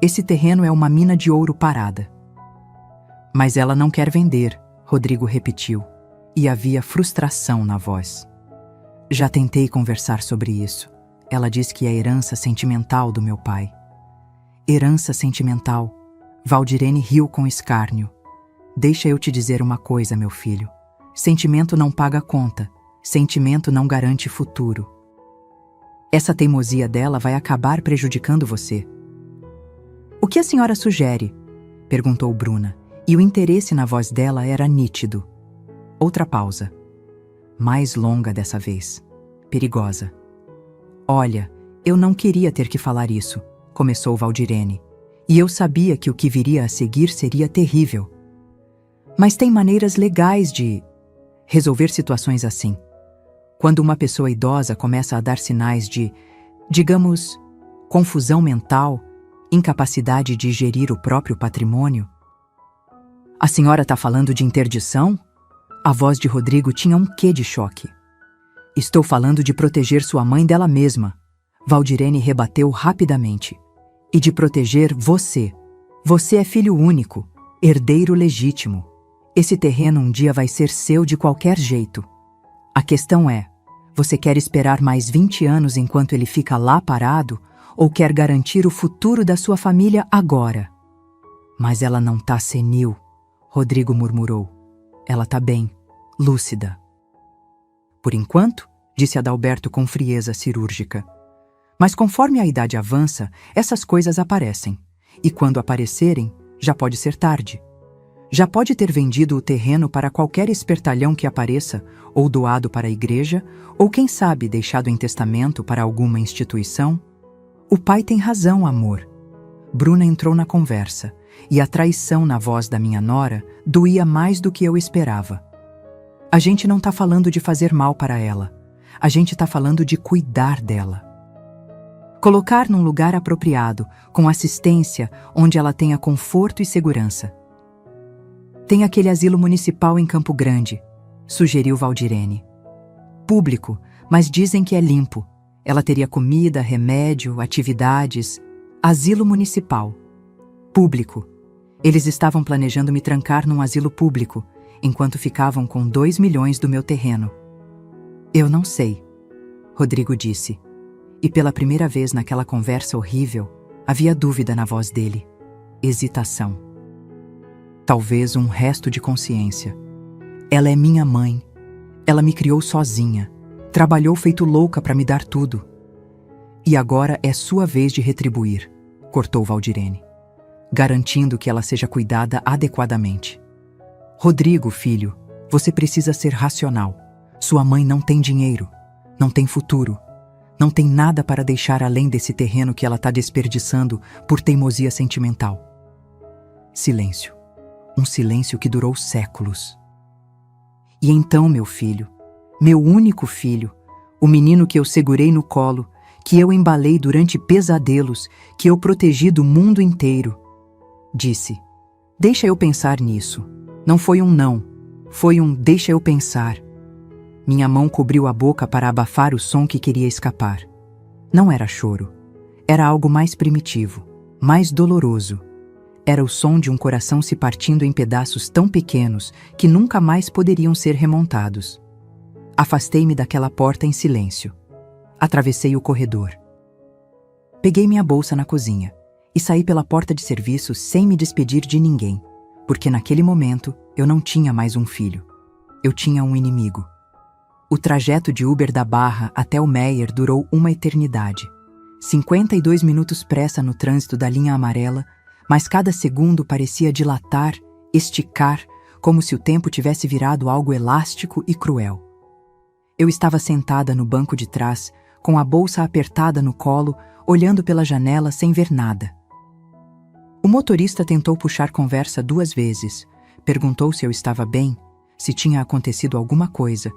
Esse terreno é uma mina de ouro parada. Mas ela não quer vender, Rodrigo repetiu, e havia frustração na voz. Já tentei conversar sobre isso. Ela diz que é herança sentimental do meu pai. Herança sentimental. Valdirene riu com escárnio. Deixa eu te dizer uma coisa, meu filho. Sentimento não paga conta. Sentimento não garante futuro. Essa teimosia dela vai acabar prejudicando você. O que a senhora sugere? Perguntou Bruna, e o interesse na voz dela era nítido. Outra pausa. Mais longa dessa vez. Perigosa. Olha, eu não queria ter que falar isso, começou Valdirene, e eu sabia que o que viria a seguir seria terrível. Mas tem maneiras legais de resolver situações assim. Quando uma pessoa idosa começa a dar sinais de, digamos, confusão mental, incapacidade de gerir o próprio patrimônio. A senhora está falando de interdição? A voz de Rodrigo tinha um quê de choque. Estou falando de proteger sua mãe dela mesma, Valdirene rebateu rapidamente. E de proteger você. Você é filho único. Herdeiro legítimo. Esse terreno um dia vai ser seu de qualquer jeito. A questão é, você quer esperar mais 20 anos enquanto ele fica lá parado ou quer garantir o futuro da sua família agora? Mas ela não tá senil, Rodrigo murmurou. Ela tá bem, lúcida. Por enquanto, disse Adalberto com frieza cirúrgica. Mas conforme a idade avança, essas coisas aparecem. E quando aparecerem, já pode ser tarde. Já pode ter vendido o terreno para qualquer espertalhão que apareça, ou doado para a igreja, ou quem sabe deixado em testamento para alguma instituição. O pai tem razão, amor. Bruna entrou na conversa, e a traição na voz da minha nora doía mais do que eu esperava. A gente não tá falando de fazer mal para ela. A gente tá falando de cuidar dela. Colocar num lugar apropriado, com assistência, onde ela tenha conforto e segurança. Tem aquele asilo municipal em Campo Grande, sugeriu Valdirene. Público, mas dizem que é limpo. Ela teria comida, remédio, atividades. Asilo municipal. Público. Eles estavam planejando me trancar num asilo público, enquanto ficavam com 2 milhões do meu terreno. Eu não sei, Rodrigo disse. E pela primeira vez naquela conversa horrível, havia dúvida na voz dele. Hesitação. Talvez um resto de consciência. Ela é minha mãe. Ela me criou sozinha. Trabalhou feito louca para me dar tudo. E agora é sua vez de retribuir, cortou Valdirene, garantindo que ela seja cuidada adequadamente. Rodrigo, filho, você precisa ser racional. Sua mãe não tem dinheiro, não tem futuro, não tem nada para deixar além desse terreno que ela está desperdiçando por teimosia sentimental. Silêncio. Um silêncio que durou séculos. E então, meu filho, meu único filho, o menino que eu segurei no colo, que eu embalei durante pesadelos, que eu protegi do mundo inteiro, disse: deixa eu pensar nisso. Não foi um não, foi um deixa eu pensar. Minha mão cobriu a boca para abafar o som que queria escapar. Não era choro. Era algo mais primitivo, mais doloroso. Era o som de um coração se partindo em pedaços tão pequenos que nunca mais poderiam ser remontados. Afastei-me daquela porta em silêncio. Atravessei o corredor. Peguei minha bolsa na cozinha e saí pela porta de serviço sem me despedir de ninguém, porque naquele momento eu não tinha mais um filho. Eu tinha um inimigo. O trajeto de Uber da Barra até o Meier durou uma eternidade. 52 minutos pressa no trânsito da linha amarela, mas cada segundo parecia dilatar, esticar, como se o tempo tivesse virado algo elástico e cruel. Eu estava sentada no banco de trás, com a bolsa apertada no colo, olhando pela janela sem ver nada. O motorista tentou puxar conversa 2 vezes, perguntou se eu estava bem, se tinha acontecido alguma coisa.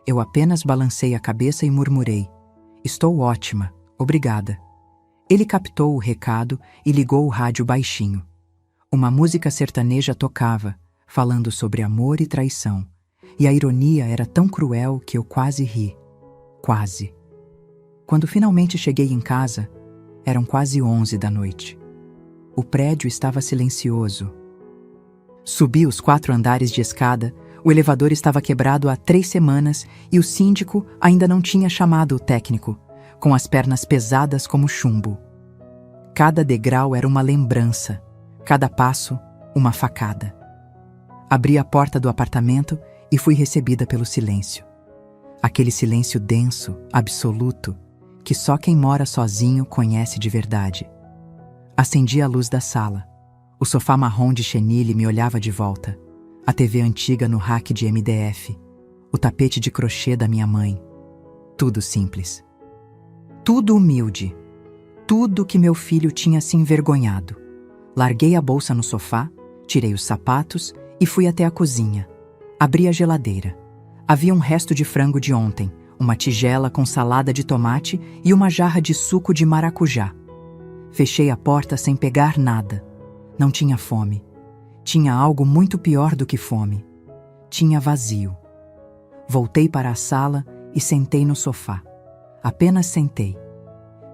Eu apenas balancei a cabeça e murmurei: estou ótima, obrigada. Ele captou o recado e ligou o rádio baixinho. Uma música sertaneja tocava, falando sobre amor e traição. E a ironia era tão cruel que eu quase ri. Quase. Quando finalmente cheguei em casa, eram quase 11 da noite. O prédio estava silencioso. Subi os 4 andares de escada, o elevador estava quebrado há 3 semanas e o síndico ainda não tinha chamado o técnico, com as pernas pesadas como chumbo. Cada degrau era uma lembrança, cada passo, uma facada. Abri a porta do apartamento e fui recebida pelo silêncio. Aquele silêncio denso, absoluto, que só quem mora sozinho conhece de verdade. Acendi a luz da sala. O sofá marrom de chenille me olhava de volta. A TV antiga no rack de MDF. O tapete de crochê da minha mãe. Tudo simples. Tudo humilde. Tudo que meu filho tinha se envergonhado. Larguei a bolsa no sofá, tirei os sapatos e fui até a cozinha. Abri a geladeira. Havia um resto de frango de ontem, uma tigela com salada de tomate e uma jarra de suco de maracujá. Fechei a porta sem pegar nada. Não tinha fome. Tinha algo muito pior do que fome. Tinha vazio. Voltei para a sala e sentei no sofá. Apenas sentei.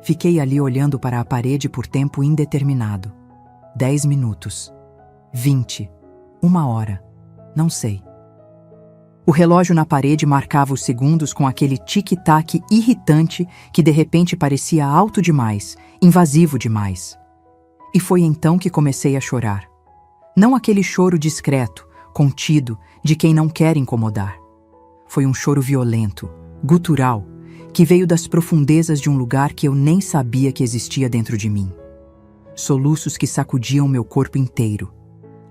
Fiquei ali olhando para a parede por tempo indeterminado. 10 minutos. 20, 1 hora, não sei. O relógio na parede marcava os segundos com aquele tic-tac irritante que de repente parecia alto demais, invasivo demais. E foi então que comecei a chorar. Não aquele choro discreto, contido, de quem não quer incomodar. Foi um choro violento, gutural, que veio das profundezas de um lugar que eu nem sabia que existia dentro de mim. Soluços que sacudiam meu corpo inteiro,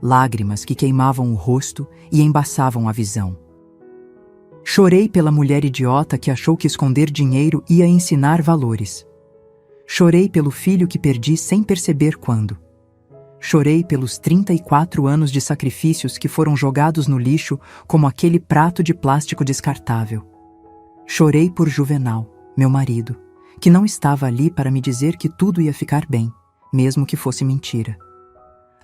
lágrimas que queimavam o rosto e embaçavam a visão. Chorei pela mulher idiota que achou que esconder dinheiro ia ensinar valores. Chorei pelo filho que perdi sem perceber quando. Chorei pelos 34 anos de sacrifícios que foram jogados no lixo como aquele prato de plástico descartável. Chorei por Juvenal, meu marido, que não estava ali para me dizer que tudo ia ficar bem, mesmo que fosse mentira.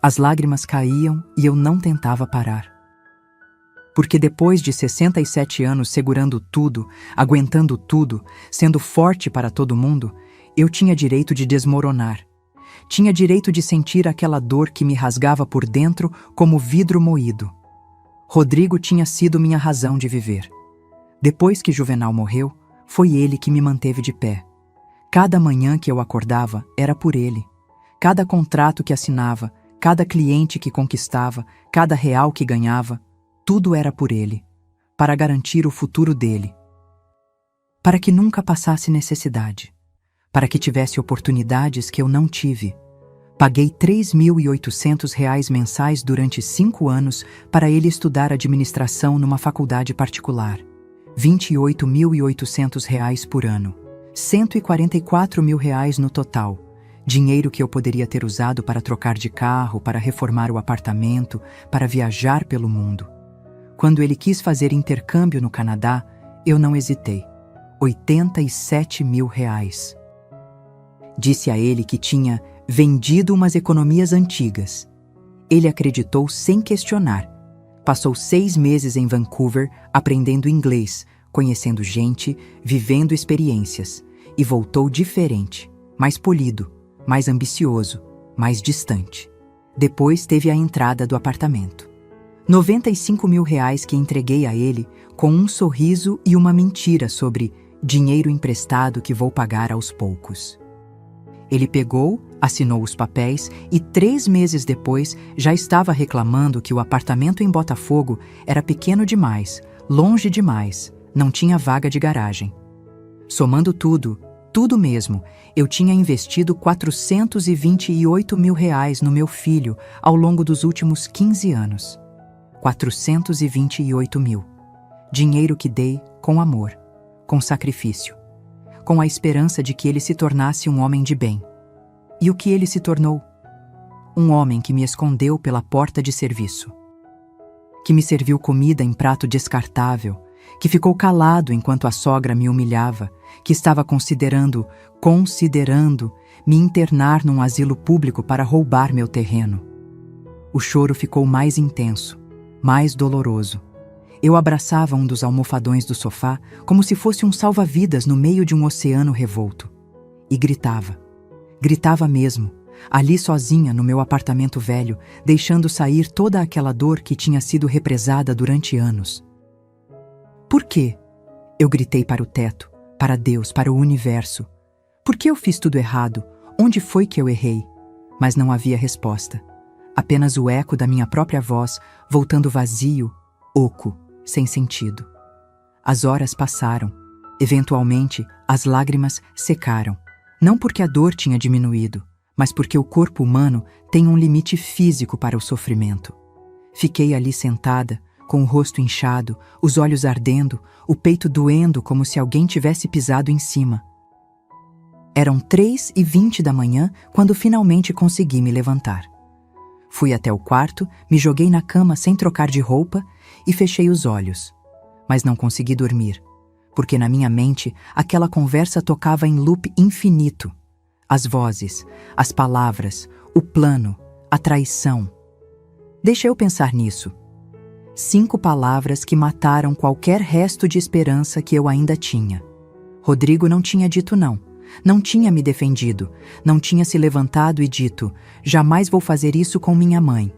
As lágrimas caíam e eu não tentava parar. Porque depois de 67 anos segurando tudo, aguentando tudo, sendo forte para todo mundo, eu tinha direito de desmoronar. Tinha direito de sentir aquela dor que me rasgava por dentro como vidro moído. Rodrigo tinha sido minha razão de viver. Depois que Juvenal morreu, foi ele que me manteve de pé. Cada manhã que eu acordava era por ele. Cada contrato que assinava, cada cliente que conquistava, cada real que ganhava, tudo era por ele, para garantir o futuro dele. Para que nunca passasse necessidade, para que tivesse oportunidades que eu não tive. Paguei R$3.800 mensais durante 5 anos para ele estudar administração numa faculdade particular. R$28.800 por ano. R$144 mil no total. Dinheiro que eu poderia ter usado para trocar de carro, para reformar o apartamento, para viajar pelo mundo. Quando ele quis fazer intercâmbio no Canadá, eu não hesitei. R$87 mil. Disse a ele que tinha vendido umas economias antigas. Ele acreditou sem questionar. Passou 6 meses em Vancouver aprendendo inglês, conhecendo gente, vivendo experiências, e voltou diferente, mais polido, mais ambicioso, mais distante. Depois teve a entrada do apartamento. R$95 mil que entreguei a ele com um sorriso e uma mentira sobre dinheiro emprestado que vou pagar aos poucos. Ele pegou, assinou os papéis e 3 meses depois já estava reclamando que o apartamento em Botafogo era pequeno demais, longe demais, não tinha vaga de garagem. Somando tudo mesmo, eu tinha investido R$428 mil no meu filho ao longo dos últimos 15 anos. 428 mil. Dinheiro que dei com amor, com sacrifício, com a esperança de que ele se tornasse um homem de bem. E o que ele se tornou? Um homem que me escondeu pela porta de serviço, que me serviu comida em prato descartável, que ficou calado enquanto a sogra me humilhava, que estava considerando me internar num asilo público para roubar meu terreno. O choro ficou mais intenso, mais doloroso. Eu abraçava um dos almofadões do sofá como se fosse um salva-vidas no meio de um oceano revolto. E gritava. Gritava mesmo, ali sozinha no meu apartamento velho, deixando sair toda aquela dor que tinha sido represada durante anos. Por quê? Eu gritei para o teto, para Deus, para o universo. Por que eu fiz tudo errado? Onde foi que eu errei? Mas não havia resposta. Apenas o eco da minha própria voz, voltando vazio, oco, sem sentido. As horas passaram. Eventualmente, as lágrimas secaram. Não porque a dor tinha diminuído, mas porque o corpo humano tem um limite físico para o sofrimento. Fiquei ali sentada, com o rosto inchado, os olhos ardendo, o peito doendo como se alguém tivesse pisado em cima. Eram 3h20 da manhã quando finalmente consegui me levantar. Fui até o quarto, me joguei na cama sem trocar de roupa e fechei os olhos. Mas não consegui dormir, porque na minha mente aquela conversa tocava em loop infinito. As vozes, as palavras, o plano, a traição. Deixa eu pensar nisso. 5 palavras que mataram qualquer resto de esperança que eu ainda tinha. Rodrigo não tinha dito não. Não tinha me defendido, não tinha se levantado e dito, jamais vou fazer isso com minha mãe.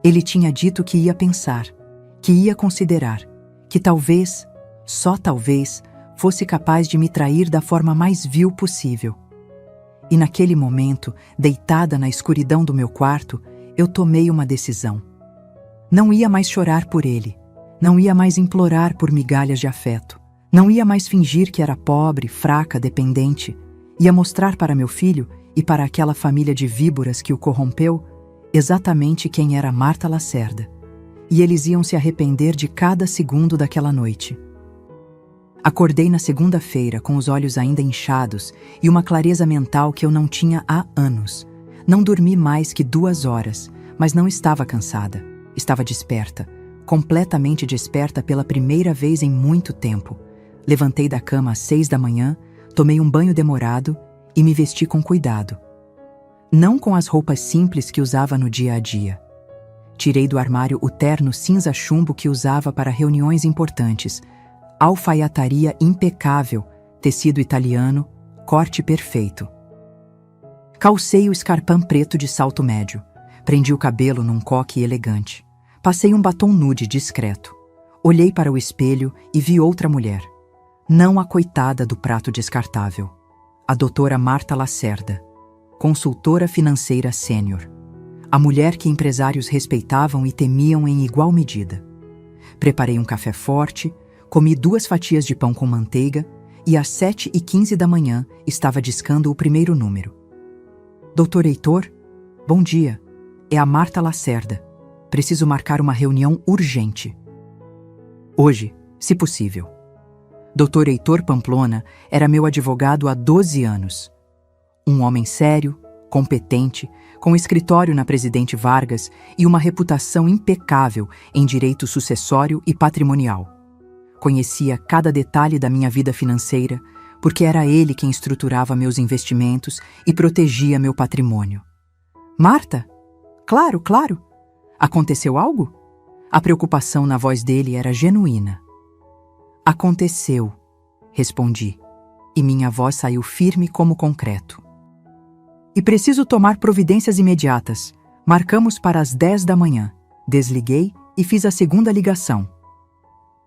Ele tinha dito que ia pensar, que ia considerar, que talvez, só talvez, fosse capaz de me trair da forma mais vil possível. E naquele momento, deitada na escuridão do meu quarto, eu tomei uma decisão. Não ia mais chorar por ele, não ia mais implorar por migalhas de afeto, não ia mais fingir que era pobre, fraca, dependente. Ia mostrar para meu filho e para aquela família de víboras que o corrompeu exatamente quem era Marta Lacerda. E eles iam se arrepender de cada segundo daquela noite. Acordei na segunda-feira com os olhos ainda inchados e uma clareza mental que eu não tinha há anos. Não dormi mais que 2 horas, mas não estava cansada. Estava desperta, completamente desperta pela primeira vez em muito tempo. Levantei da cama às 6 da manhã, tomei um banho demorado e me vesti com cuidado. Não com as roupas simples que usava no dia a dia. Tirei do armário o terno cinza chumbo que usava para reuniões importantes. Alfaiataria impecável, tecido italiano, corte perfeito. Calcei o escarpão preto de salto médio. Prendi o cabelo num coque elegante. Passei um batom nude discreto. Olhei para o espelho e vi outra mulher. Não a coitada do prato descartável. A doutora Marta Lacerda, consultora financeira sênior. A mulher que empresários respeitavam e temiam em igual medida. Preparei um café forte, comi 2 fatias de pão com manteiga e às 7h15 da manhã estava discando o primeiro número. Doutor Heitor, bom dia. É a Marta Lacerda. Preciso marcar uma reunião urgente. Hoje, se possível. Doutor Heitor Pamplona era meu advogado há 12 anos. Um homem sério, competente, com escritório na Presidente Vargas e uma reputação impecável em direito sucessório e patrimonial. Conhecia cada detalhe da minha vida financeira, porque era ele quem estruturava meus investimentos e protegia meu patrimônio. Marta? Claro, claro. Aconteceu algo? A preocupação na voz dele era genuína. Aconteceu, respondi, e minha voz saiu firme como concreto. E preciso tomar providências imediatas. Marcamos para as 10 da manhã. Desliguei e fiz a segunda ligação.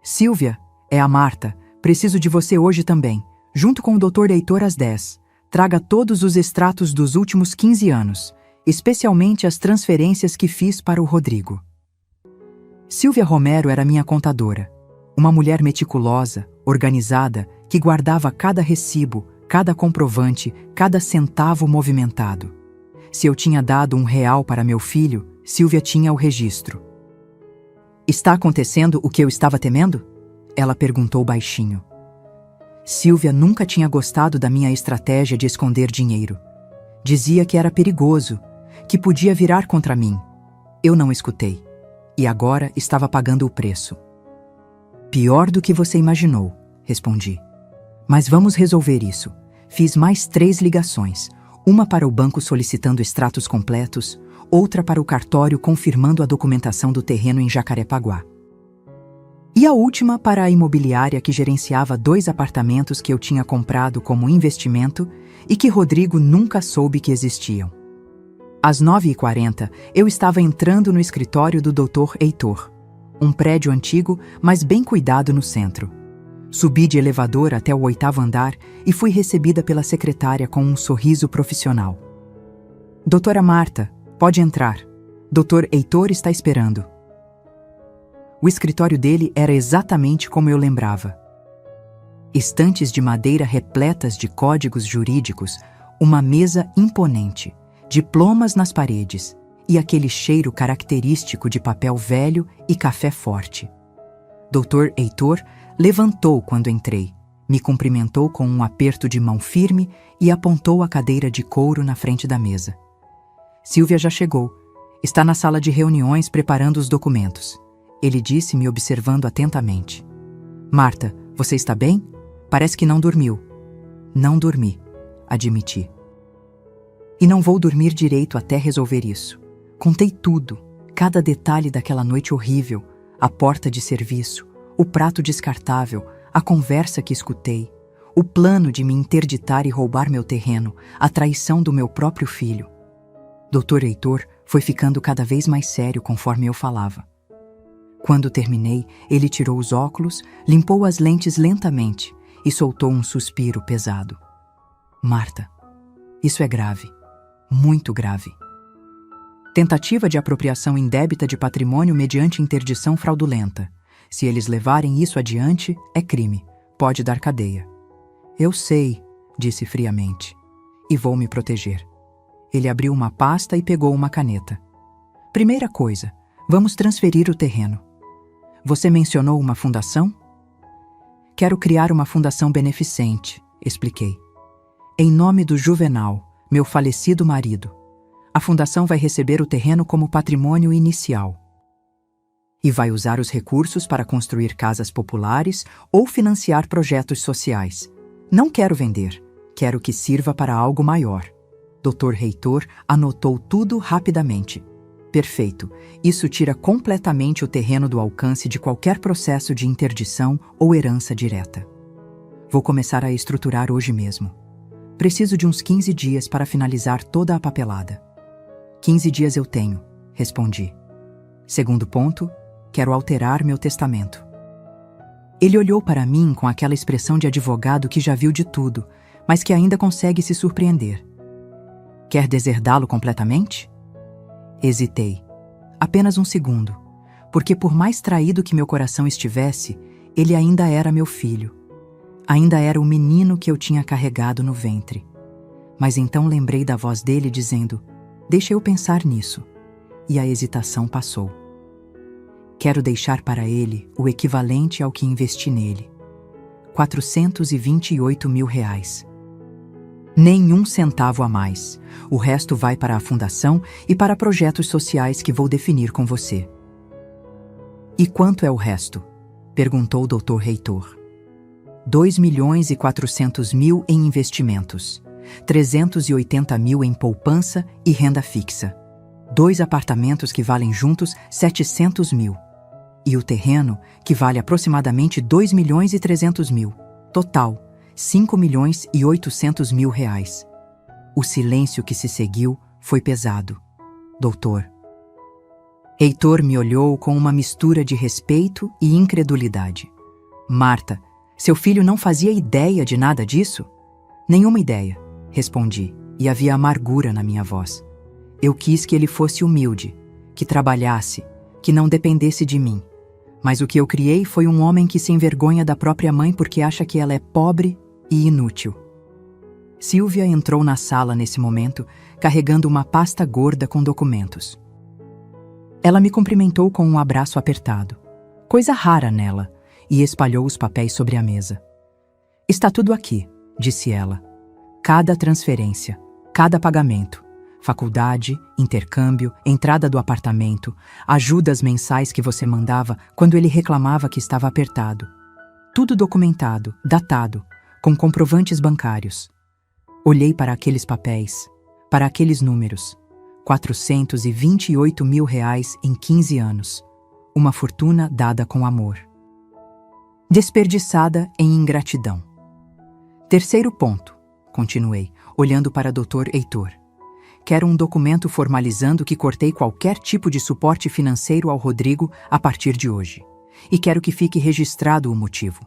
Silvia, é a Marta. Preciso de você hoje também, junto com o Dr. Heitor às 10. Traga todos os extratos dos últimos 15 anos, especialmente as transferências que fiz para o Rodrigo. Silvia Romero era minha contadora. Uma mulher meticulosa, organizada, que guardava cada recibo, cada comprovante, cada centavo movimentado. Se eu tinha dado R$1 para meu filho, Silvia tinha o registro. Está acontecendo o que eu estava temendo? Ela perguntou baixinho. Silvia nunca tinha gostado da minha estratégia de esconder dinheiro. Dizia que era perigoso, que podia virar contra mim. Eu não escutei. E agora estava pagando o preço. Pior do que você imaginou, respondi. Mas vamos resolver isso. Fiz mais 3 ligações. Uma para o banco solicitando extratos completos, outra para o cartório confirmando a documentação do terreno em Jacarepaguá. E a última para a imobiliária que gerenciava 2 apartamentos que eu tinha comprado como investimento e que Rodrigo nunca soube que existiam. Às 9h40, eu estava entrando no escritório do Dr. Heitor, um prédio antigo, mas bem cuidado no centro. Subi de elevador até o 8º andar e fui recebida pela secretária com um sorriso profissional. Doutora Marta, pode entrar. Dr. Heitor está esperando. O escritório dele era exatamente como eu lembrava. Estantes de madeira repletas de códigos jurídicos, uma mesa imponente, diplomas nas paredes e aquele cheiro característico de papel velho e café forte. Dr. Heitor levantou quando entrei, me cumprimentou com um aperto de mão firme e apontou a cadeira de couro na frente da mesa. Silvia já chegou. Está na sala de reuniões preparando os documentos. Ele disse, me observando atentamente. Marta, você está bem? Parece que não dormiu. Não dormi, admiti. E não vou dormir direito até resolver isso. Contei tudo, cada detalhe daquela noite horrível, a porta de serviço, o prato descartável, a conversa que escutei, o plano de me interditar e roubar meu terreno, a traição do meu próprio filho. Dr. Heitor foi ficando cada vez mais sério conforme eu falava. Quando terminei, ele tirou os óculos, limpou as lentes lentamente e soltou um suspiro pesado. Marta, isso é grave, muito grave. Tentativa de apropriação indébita de patrimônio mediante interdição fraudulenta. Se eles levarem isso adiante, é crime, pode dar cadeia. Eu sei, disse friamente, e vou me proteger. Ele abriu uma pasta e pegou uma caneta. Primeira coisa, vamos transferir o terreno. Você mencionou uma fundação? Quero criar uma fundação beneficente, expliquei. Em nome do Juvenal, meu falecido marido. A fundação vai receber o terreno como patrimônio inicial. E vai usar os recursos para construir casas populares ou financiar projetos sociais. Não quero vender, quero que sirva para algo maior. Dr. Heitor anotou tudo rapidamente. Perfeito, isso tira completamente o terreno do alcance de qualquer processo de interdição ou herança direta. Vou começar a estruturar hoje mesmo. Preciso de uns 15 dias para finalizar toda a papelada. 15 dias eu tenho, respondi. Segundo ponto, quero alterar meu testamento. Ele olhou para mim com aquela expressão de advogado que já viu de tudo, mas que ainda consegue se surpreender. Quer deserdá-lo completamente? Hesitei. Apenas um segundo, porque por mais traído que meu coração estivesse, ele ainda era meu filho. Ainda era o menino que eu tinha carregado no ventre. Mas então lembrei da voz dele dizendo, deixa eu pensar nisso. E a hesitação passou. Quero deixar para ele o equivalente ao que investi nele. R$428 mil. Nenhum centavo a mais. O resto vai para a fundação e para projetos sociais que vou definir com você. E quanto é o resto? Perguntou o Dr. Heitor. 2.400.000 em investimentos, 380 mil em poupança e renda fixa, 2 apartamentos que valem juntos 700 mil, e o terreno que vale aproximadamente 2.300.000, total 5.800.000 reais. O silêncio que se seguiu foi pesado. Doutor. Heitor me olhou com uma mistura de respeito e incredulidade. Marta, seu filho não fazia ideia de nada disso? Nenhuma ideia, respondi, e havia amargura na minha voz. Eu quis que ele fosse humilde, que trabalhasse, que não dependesse de mim. Mas o que eu criei foi um homem que se envergonha da própria mãe porque acha que ela é pobre e inútil. Silvia entrou na sala nesse momento, carregando uma pasta gorda com documentos. Ela me cumprimentou com um abraço apertado, coisa rara nela, e espalhou os papéis sobre a mesa. Está tudo aqui, disse ela. Cada transferência, cada pagamento, faculdade, intercâmbio, entrada do apartamento, ajudas mensais que você mandava quando ele reclamava que estava apertado. Tudo documentado, datado, com comprovantes bancários. Olhei para aqueles papéis, para aqueles números. 428 mil reais em 15 anos. Uma fortuna dada com amor. Desperdiçada em ingratidão. Terceiro ponto, continuei, olhando para Dr. Heitor. Quero um documento formalizando que cortei qualquer tipo de suporte financeiro ao Rodrigo a partir de hoje. E quero que fique registrado o motivo.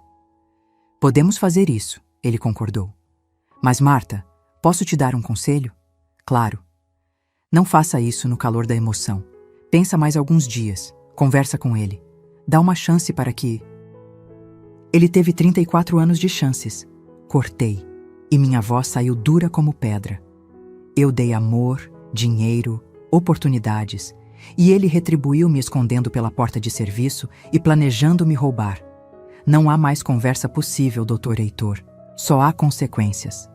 Podemos fazer isso, ele concordou. Mas, Marta, posso te dar um conselho? Claro. Não faça isso no calor da emoção. Pensa mais alguns dias, conversa com ele. Dá uma chance para que... Ele teve 34 anos de chances. Cortei, e minha voz saiu dura como pedra. Eu dei amor, dinheiro, oportunidades, e ele retribuiu me escondendo pela porta de serviço e planejando me roubar. Não há mais conversa possível, Dr. Heitor. Só há consequências.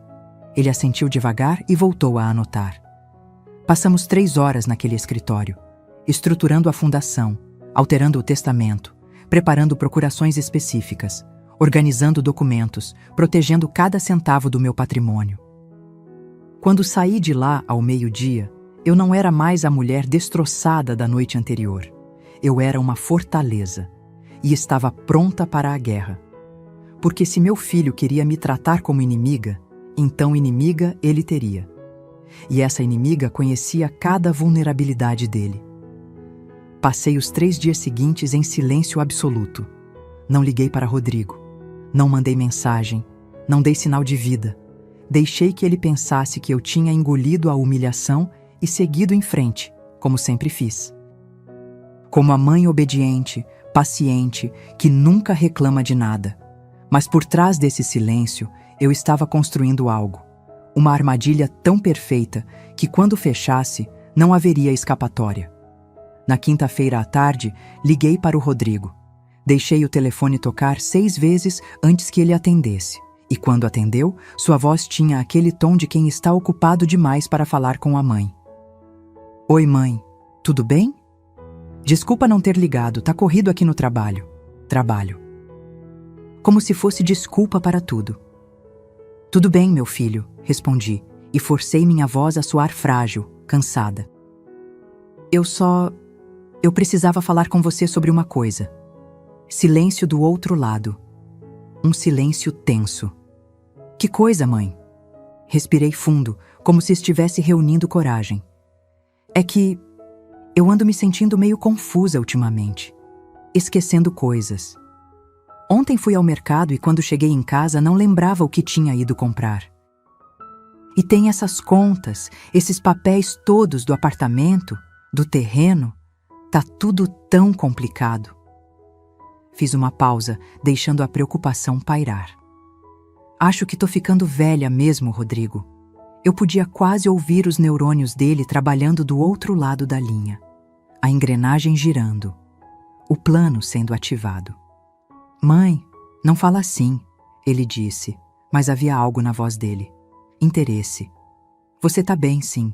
Ele assentiu devagar e voltou a anotar. Passamos 3 horas naquele escritório, estruturando a fundação, alterando o testamento, preparando procurações específicas, organizando documentos, protegendo cada centavo do meu patrimônio. Quando saí de lá ao meio-dia, eu não era mais a mulher destroçada da noite anterior. Eu era uma fortaleza e estava pronta para a guerra. Porque se meu filho queria me tratar como inimiga, então inimiga ele teria. e essa inimiga conhecia cada vulnerabilidade dele. Passei os 3 dias seguintes em silêncio absoluto. Não liguei para Rodrigo. Não mandei mensagem. Não dei sinal de vida. Deixei que ele pensasse que eu tinha engolido a humilhação e seguido em frente, como sempre fiz. Como a mãe obediente, paciente, que nunca reclama de nada. Mas por trás desse silêncio, eu estava construindo algo. Uma armadilha tão perfeita que, quando fechasse, não haveria escapatória. Na quinta-feira à tarde, liguei para o Rodrigo. Deixei o telefone tocar 6 vezes antes que ele atendesse. E quando atendeu, sua voz tinha aquele tom de quem está ocupado demais para falar com a mãe. Oi, mãe. Tudo bem? Desculpa não ter ligado, tá corrido aqui no trabalho. Trabalho. Como se fosse desculpa para tudo. Tudo bem, meu filho, respondi, e forcei minha voz a soar frágil, cansada. Eu precisava falar com você sobre uma coisa. Silêncio do outro lado. Um silêncio tenso. Que coisa, mãe? Respirei fundo, como se estivesse reunindo coragem. É que eu ando me sentindo meio confusa ultimamente, esquecendo coisas. Ontem fui ao mercado e quando cheguei em casa não lembrava o que tinha ido comprar. E tem essas contas, esses papéis todos do apartamento, do terreno. Tá tudo tão complicado. Fiz uma pausa, deixando a preocupação pairar. Acho que tô ficando velha mesmo, Rodrigo. Eu podia quase ouvir os neurônios dele trabalhando do outro lado da linha. A engrenagem girando. O plano sendo ativado. Mãe, não fala assim, ele disse, mas havia algo na voz dele. Interesse. Você tá bem, sim.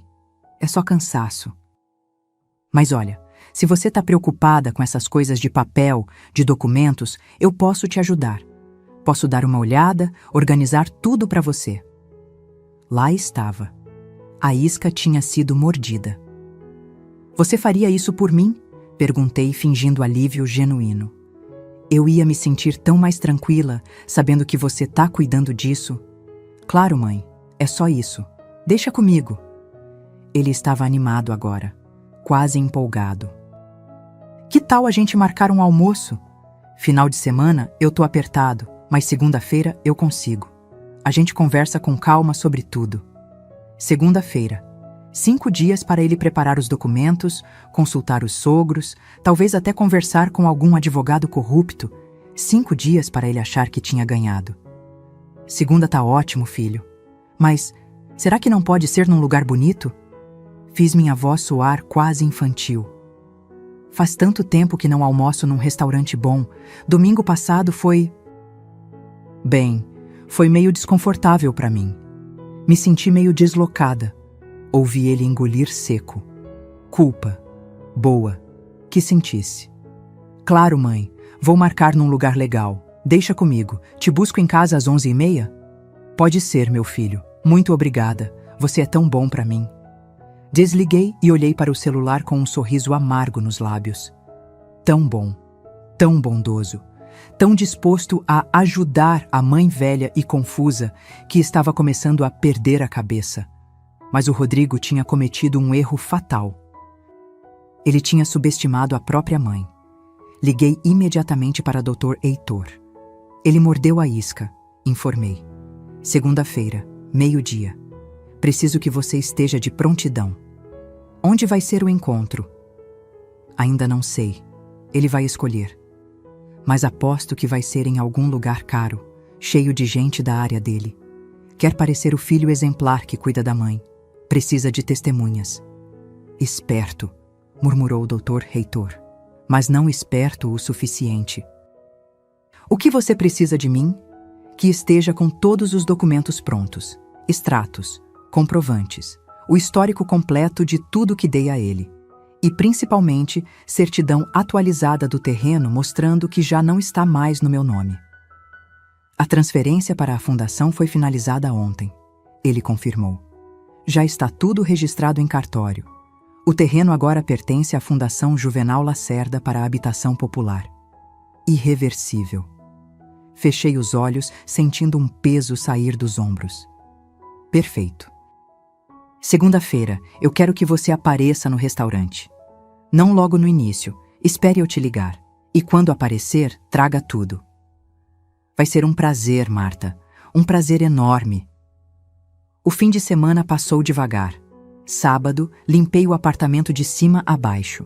É só cansaço. Mas olha, se você tá preocupada com essas coisas de papel, de documentos, eu posso te ajudar. Posso dar uma olhada, organizar tudo para você. Lá estava. A isca tinha sido mordida. Você faria isso por mim? Perguntei, fingindo alívio genuíno. Eu ia me sentir tão mais tranquila, sabendo que você tá cuidando disso. Claro, mãe, é só isso. Deixa comigo. Ele estava animado agora, quase empolgado. Que tal a gente marcar um almoço? Final de semana eu tô apertado, mas segunda-feira eu consigo. A gente conversa com calma sobre tudo. Segunda-feira. 5 dias para ele preparar os documentos, consultar os sogros, talvez até conversar com algum advogado corrupto. 5 dias para ele achar que tinha ganhado. Segunda tá ótimo, filho. Mas será que não pode ser num lugar bonito? Fiz minha voz soar quase infantil. Faz tanto tempo que não almoço num restaurante bom. Domingo passado foi... Bem, foi meio desconfortável para mim. Me senti meio deslocada. Ouvi ele engolir seco. Culpa. Boa. Que sentisse. Claro, mãe. Vou marcar num lugar legal. Deixa comigo. Te busco em casa às 11h30? Pode ser, meu filho. Muito obrigada. Você é tão bom para mim. Desliguei e olhei para o celular com um sorriso amargo nos lábios. Tão bom. Tão bondoso. Tão disposto a ajudar a mãe velha e confusa que estava começando a perder a cabeça. Mas o Rodrigo tinha cometido um erro fatal. Ele tinha subestimado a própria mãe. Liguei imediatamente para Dr. Heitor. Ele mordeu a isca, informei. Segunda-feira, 12h. Preciso que você esteja de prontidão. Onde vai ser o encontro? Ainda não sei. Ele vai escolher. Mas aposto que vai ser em algum lugar caro, cheio de gente da área dele. Quer parecer o filho exemplar que cuida da mãe. Precisa de testemunhas. Esperto, murmurou o Dr. Heitor, mas não esperto o suficiente. O que você precisa de mim? Que esteja com todos os documentos prontos, extratos, comprovantes, o histórico completo de tudo que dei a ele. E, principalmente, certidão atualizada do terreno mostrando que já não está mais no meu nome. A transferência para a fundação foi finalizada ontem. Ele confirmou. Já está tudo registrado em cartório. O terreno agora pertence à Fundação Juvenal Lacerda para a Habitação Popular. Irreversível. Fechei os olhos, sentindo um peso sair dos ombros. Perfeito. Segunda-feira, eu quero que você apareça no restaurante. Não logo no início, espere eu te ligar. E quando aparecer, traga tudo. Vai ser um prazer, Marta. Um prazer enorme. O fim de semana passou devagar. Sábado, limpei o apartamento de cima a baixo.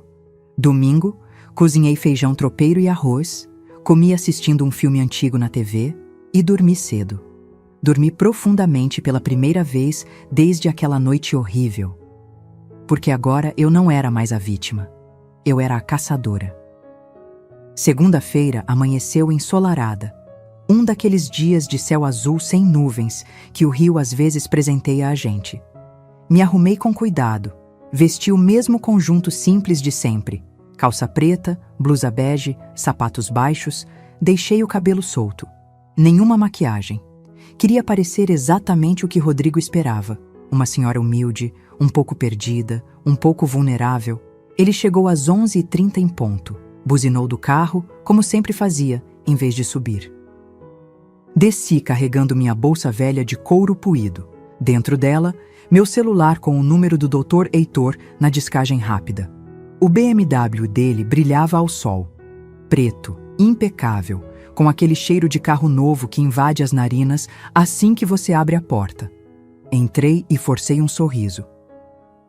Domingo, cozinhei feijão tropeiro e arroz, comi assistindo um filme antigo na TV e dormi cedo. Dormi profundamente pela primeira vez desde aquela noite horrível. Porque agora eu não era mais a vítima. Eu era a caçadora. Segunda-feira amanheceu ensolarada. Um daqueles dias de céu azul sem nuvens que o rio às vezes presenteia a gente. Me arrumei com cuidado. Vesti o mesmo conjunto simples de sempre. Calça preta, blusa bege, sapatos baixos. Deixei o cabelo solto. Nenhuma maquiagem. Queria parecer exatamente o que Rodrigo esperava. Uma senhora humilde, um pouco perdida, um pouco vulnerável. Ele chegou às 11h30 em ponto. Buzinou do carro, como sempre fazia, em vez de subir. Desci carregando minha bolsa velha de couro puído. Dentro dela, meu celular com o número do Dr. Heitor na descagem rápida. O BMW dele brilhava ao sol. Preto, impecável, com aquele cheiro de carro novo que invade as narinas assim que você abre a porta. Entrei e forcei um sorriso.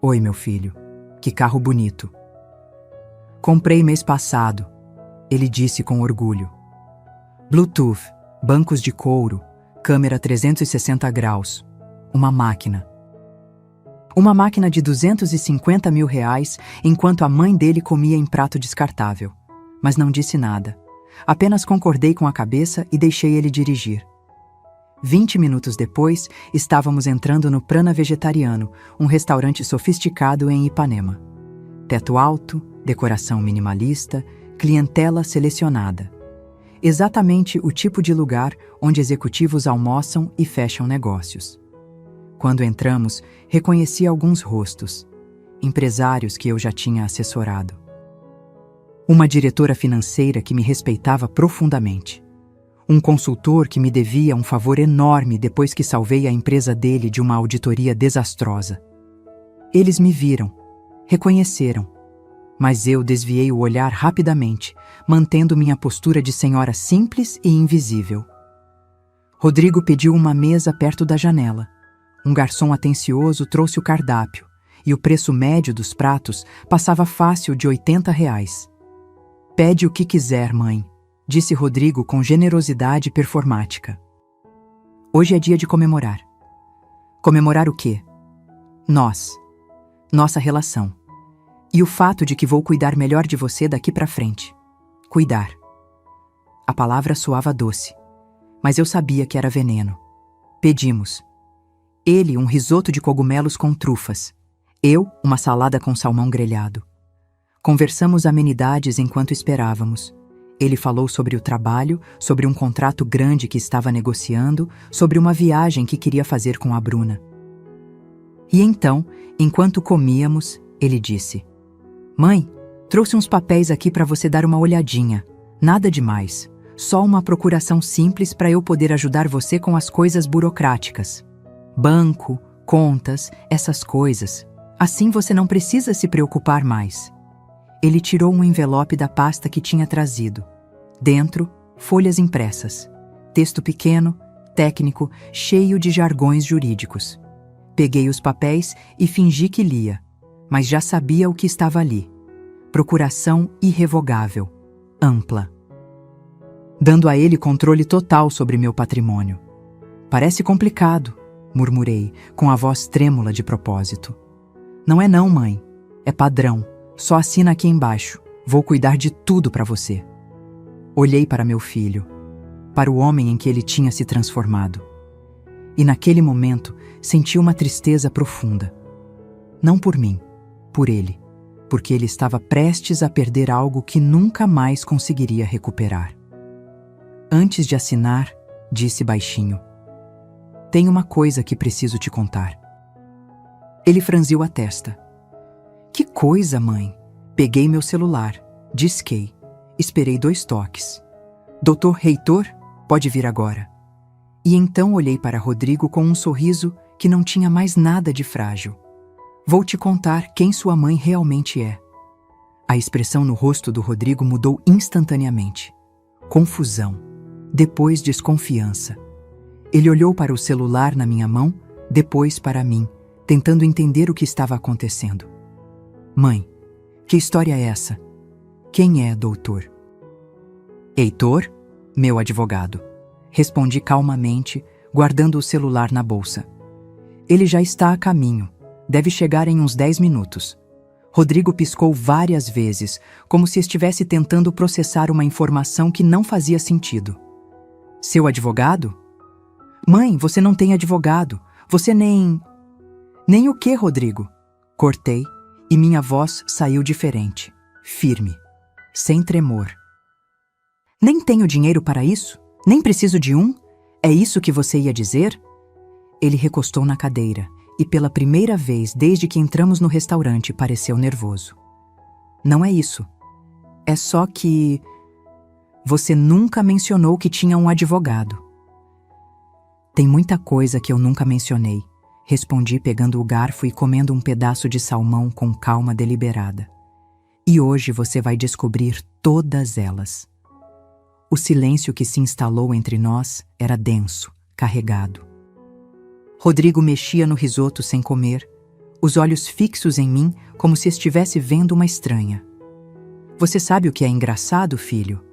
Oi, meu filho. Que carro bonito. Comprei mês passado, ele disse com orgulho. Bluetooth, bancos de couro, câmera 360 graus. Uma máquina. Uma máquina de R$250 mil, enquanto a mãe dele comia em prato descartável. Mas não disse nada. Apenas concordei com a cabeça e deixei ele dirigir. 20 minutos depois, estávamos entrando no Prana Vegetariano, um restaurante sofisticado em Ipanema. Teto alto, decoração minimalista, clientela selecionada. Exatamente o tipo de lugar onde executivos almoçam e fecham negócios. Quando entramos, reconheci alguns rostos, empresários que eu já tinha assessorado. Uma diretora financeira que me respeitava profundamente. Um consultor que me devia um favor enorme depois que salvei a empresa dele de uma auditoria desastrosa. Eles me viram, reconheceram, mas eu desviei o olhar rapidamente, mantendo minha postura de senhora simples e invisível. Rodrigo pediu uma mesa perto da janela. Um garçom atencioso trouxe o cardápio, e o preço médio dos pratos passava fácil de R$80. Pede o que quiser, mãe, disse Rodrigo com generosidade performática. Hoje é dia de comemorar. Comemorar o quê? Nós. Nossa relação. E o fato de que vou cuidar melhor de você daqui pra frente. Cuidar. A palavra soava doce, mas eu sabia que era veneno. Pedimos. Ele, um risoto de cogumelos com trufas. Eu, uma salada com salmão grelhado. Conversamos amenidades enquanto esperávamos. Ele falou sobre o trabalho, sobre um contrato grande que estava negociando, sobre uma viagem que queria fazer com a Bruna. E então, enquanto comíamos, ele disse: Mãe, trouxe uns papéis aqui para você dar uma olhadinha. Nada demais. Só uma procuração simples para eu poder ajudar você com as coisas burocráticas. Banco, contas, essas coisas. Assim você não precisa se preocupar mais. Ele tirou um envelope da pasta que tinha trazido. Dentro, folhas impressas. Texto pequeno, técnico, cheio de jargões jurídicos. Peguei os papéis e fingi que lia, mas já sabia o que estava ali. Procuração irrevogável, ampla. Dando a ele controle total sobre meu patrimônio. Parece complicado, murmurei, com a voz trêmula de propósito. Não é não, mãe. É padrão. Só assina aqui embaixo. Vou cuidar de tudo para você. Olhei para meu filho, para o homem em que ele tinha se transformado. E naquele momento senti uma tristeza profunda. Não por mim, por ele, porque ele estava prestes a perder algo que nunca mais conseguiria recuperar. Antes de assinar, disse baixinho: Tem uma coisa que preciso te contar. Ele franziu a testa. Que coisa, mãe? Peguei meu celular, disquei, esperei 2 toques. Dr. Heitor, pode vir agora. E então olhei para Rodrigo com um sorriso que não tinha mais nada de frágil. Vou te contar quem sua mãe realmente é. A expressão no rosto do Rodrigo mudou instantaneamente. Confusão, depois desconfiança. Ele olhou para o celular na minha mão, depois para mim, tentando entender o que estava acontecendo. Mãe, que história é essa? Quem é, doutor? Heitor, meu advogado. Respondi calmamente, guardando o celular na bolsa. Ele já está a caminho. Deve chegar em uns 10 minutos. Rodrigo piscou várias vezes, como se estivesse tentando processar uma informação que não fazia sentido. Seu advogado? Mãe, você não tem advogado. Você nem... Nem o quê, Rodrigo? Cortei e minha voz saiu diferente, firme, sem tremor. Nem tenho dinheiro para isso? Nem preciso de um? É isso que você ia dizer? Ele recostou na cadeira e pela primeira vez desde que entramos no restaurante pareceu nervoso. Não é isso. É só que... Você nunca mencionou que tinha um advogado. Tem muita coisa que eu nunca mencionei, respondi pegando o garfo e comendo um pedaço de salmão com calma deliberada. E hoje você vai descobrir todas elas. O silêncio que se instalou entre nós era denso, carregado. Rodrigo mexia no risoto sem comer, os olhos fixos em mim como se estivesse vendo uma estranha. Você sabe o que é engraçado, filho?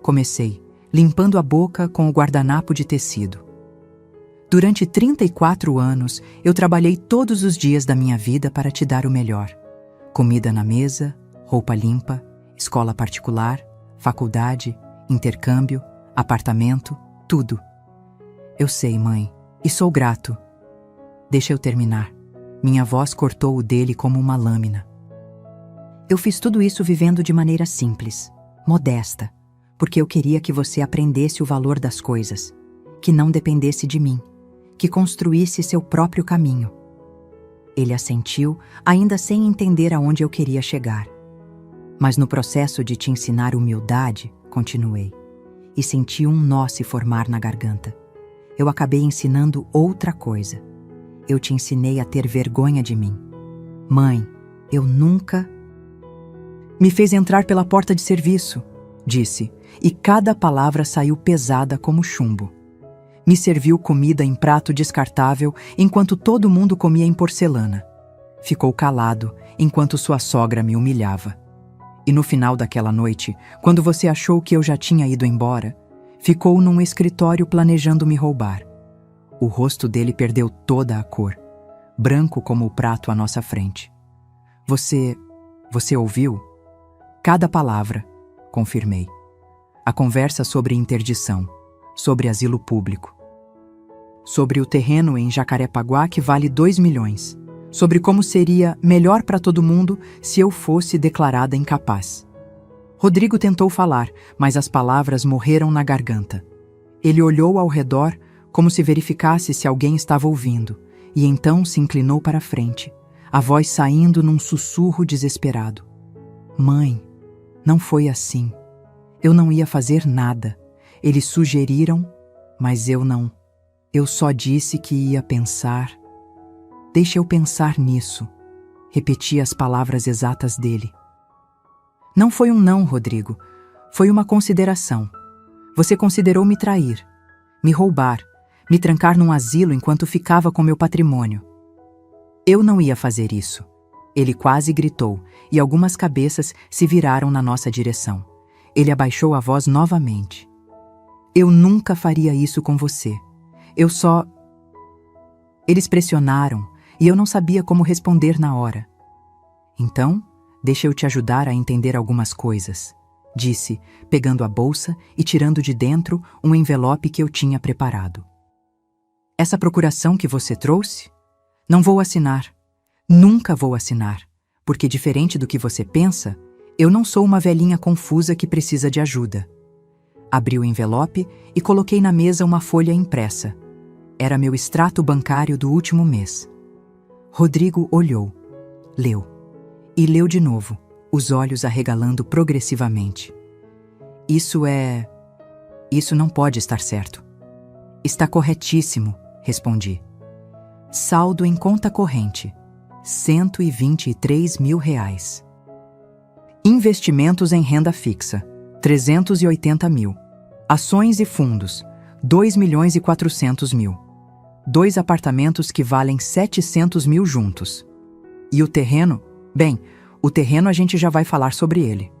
Comecei, limpando a boca com o guardanapo de tecido. Durante 34 anos, eu trabalhei todos os dias da minha vida para te dar o melhor. Comida na mesa, roupa limpa, escola particular, faculdade, intercâmbio, apartamento, tudo. Eu sei, mãe, e sou grato. Deixa eu terminar. Minha voz cortou o dele como uma lâmina. Eu fiz tudo isso vivendo de maneira simples, modesta, porque eu queria que você aprendesse o valor das coisas, que não dependesse de mim, que construísse seu próprio caminho. Ele assentiu, ainda sem entender aonde eu queria chegar. Mas no processo de te ensinar humildade, continuei, e senti um nó se formar na garganta. Eu acabei ensinando outra coisa. Eu te ensinei a ter vergonha de mim. Mãe, eu nunca... Me fez entrar pela porta de serviço, disse, e cada palavra saiu pesada como chumbo. Me serviu comida em prato descartável enquanto todo mundo comia em porcelana. Ficou calado enquanto sua sogra me humilhava. E no final daquela noite, quando você achou que eu já tinha ido embora, ficou num escritório planejando me roubar. O rosto dele perdeu toda a cor, branco como o prato à nossa frente. Você ouviu? Cada palavra, confirmei. A conversa sobre interdição, sobre asilo público, sobre o terreno em Jacarepaguá que vale 2 milhões, sobre como seria melhor para todo mundo se eu fosse declarada incapaz. Rodrigo tentou falar, mas as palavras morreram na garganta. Ele olhou ao redor como se verificasse se alguém estava ouvindo, e então se inclinou para a frente, a voz saindo num sussurro desesperado. Mãe, não foi assim. Eu não ia fazer nada. Eles sugeriram, mas eu não. Eu só disse que ia pensar. Deixa eu pensar nisso. Repeti as palavras exatas dele. Não foi um não, Rodrigo. Foi uma consideração. Você considerou me trair, me roubar, me trancar num asilo enquanto ficava com meu patrimônio. Eu não ia fazer isso. Ele quase gritou, e algumas cabeças se viraram na nossa direção. Ele abaixou a voz novamente. Eu nunca faria isso com você. Eu só... Eles pressionaram, e eu não sabia como responder na hora. Então, deixa eu te ajudar a entender algumas coisas, disse, pegando a bolsa e tirando de dentro um envelope que eu tinha preparado. Essa procuração que você trouxe? Não vou assinar. Nunca vou assinar, porque diferente do que você pensa, eu não sou uma velhinha confusa que precisa de ajuda. Abri o envelope e coloquei na mesa uma folha impressa. Era meu extrato bancário do último mês. Rodrigo olhou, leu, e leu de novo, os olhos arregalando progressivamente. Isso não pode estar certo. Está corretíssimo, respondi. Saldo em conta corrente. R$ 123 mil. Investimentos em renda fixa, 380 mil. Ações e fundos, 2.400.000. 2 apartamentos que valem 700 mil juntos. E o terreno? Bem, o terreno a gente já vai falar sobre ele.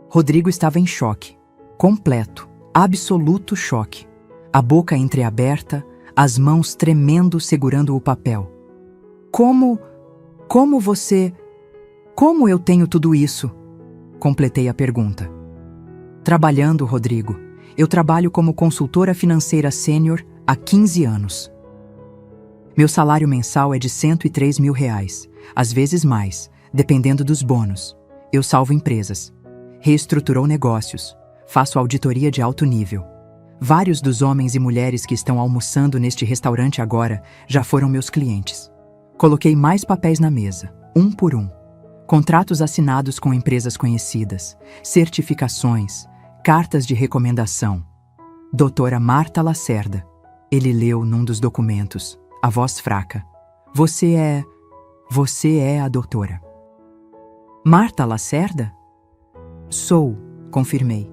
Rodrigo estava em choque. Completo, absoluto choque. A boca entreaberta, as mãos tremendo segurando o papel. Como eu tenho tudo isso? Completei a pergunta. Trabalhando, Rodrigo. Eu trabalho como consultora financeira sênior há 15 anos. Meu salário mensal é de R$ 103 mil, às vezes mais, dependendo dos bônus. Eu salvo empresas. Reestruturou negócios. Faço auditoria de alto nível. Vários dos homens e mulheres que estão almoçando neste restaurante agora já foram meus clientes. Coloquei mais papéis na mesa, um por um. Contratos assinados com empresas conhecidas, certificações, cartas de recomendação. Doutora Marta Lacerda. Ele leu num dos documentos, a voz fraca. Você é a doutora. Marta Lacerda? Sou, confirmei.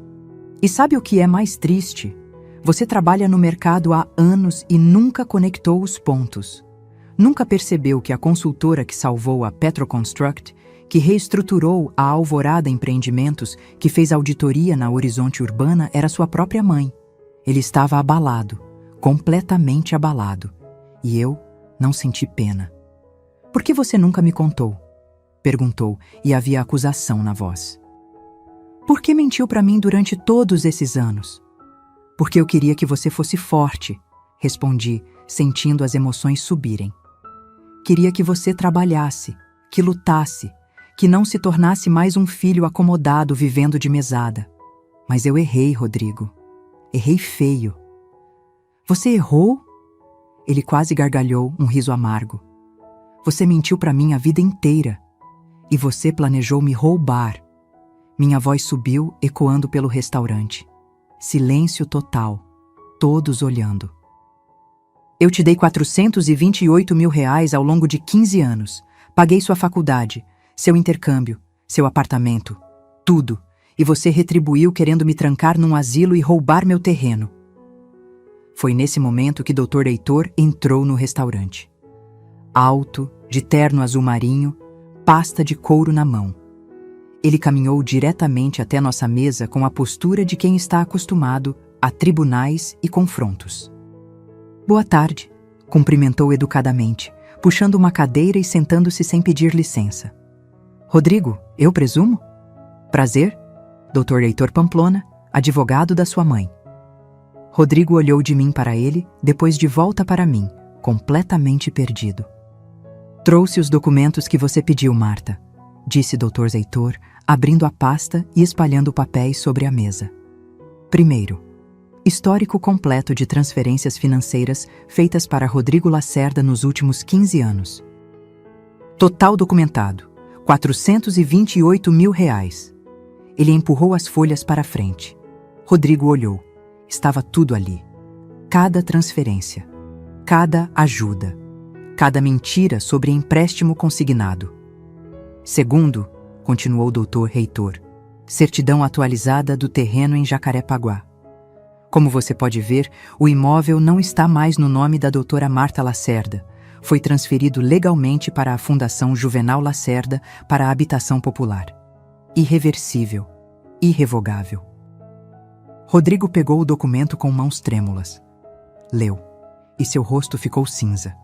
E sabe o que é mais triste? Você trabalha no mercado há anos e nunca conectou os pontos. Nunca percebeu que a consultora que salvou a Petroconstruct, que reestruturou a Alvorada Empreendimentos, que fez auditoria na Horizonte Urbana, era sua própria mãe. Ele estava abalado, completamente abalado. E eu não senti pena. Por que você nunca me contou? Perguntou, e havia acusação na voz. Por que mentiu para mim durante todos esses anos? Porque eu queria que você fosse forte, respondi, sentindo as emoções subirem. Queria que você trabalhasse, que lutasse, que não se tornasse mais um filho acomodado vivendo de mesada. Mas eu errei, Rodrigo. Errei feio. Você errou? Ele quase gargalhou, um riso amargo. Você mentiu para mim a vida inteira. E você planejou me roubar. Minha voz subiu, ecoando pelo restaurante. Silêncio total. Todos olhando. Eu te dei R$ 428 mil ao longo de 15 anos. Paguei sua faculdade, seu intercâmbio, seu apartamento, tudo. E você retribuiu querendo me trancar num asilo e roubar meu terreno. Foi nesse momento que Dr. Heitor entrou no restaurante. Alto, de terno azul marinho, pasta de couro na mão. Ele caminhou diretamente até nossa mesa com a postura de quem está acostumado a tribunais e confrontos. Boa tarde, cumprimentou educadamente, puxando uma cadeira e sentando-se sem pedir licença. Rodrigo, eu presumo? Prazer, Dr. Heitor Pamplona, advogado da sua mãe. Rodrigo olhou de mim para ele, depois de volta para mim, completamente perdido. Trouxe os documentos que você pediu, Marta, disse Dr. Heitor, abrindo a pasta e espalhando papéis sobre a mesa. Primeiro, histórico completo de transferências financeiras feitas para Rodrigo Lacerda nos últimos 15 anos. Total documentado, R$ 428 mil. Ele empurrou as folhas para frente. Rodrigo olhou. Estava tudo ali. Cada transferência, cada ajuda, cada mentira sobre empréstimo consignado. Segundo, continuou o Dr. Heitor, certidão atualizada do terreno em Jacarepaguá. Como você pode ver, o imóvel não está mais no nome da doutora Marta Lacerda. Foi transferido legalmente para a Fundação Juvenal Lacerda para a habitação popular. Irreversível, irrevogável. Rodrigo pegou o documento com mãos trêmulas. Leu, e seu rosto ficou cinza.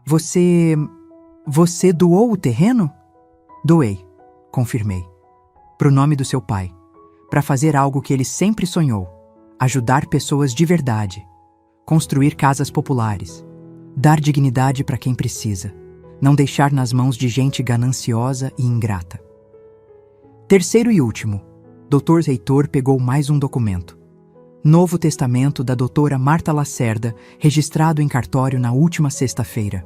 Você doou o terreno? Doei, confirmei. Pro nome do seu pai. Para fazer algo que ele sempre sonhou. Ajudar pessoas de verdade. Construir casas populares. Dar dignidade para quem precisa. Não deixar nas mãos de gente gananciosa e ingrata. Terceiro e último. Dr. Heitor pegou mais um documento. Novo Testamento da doutora Marta Lacerda, registrado em cartório na última sexta-feira.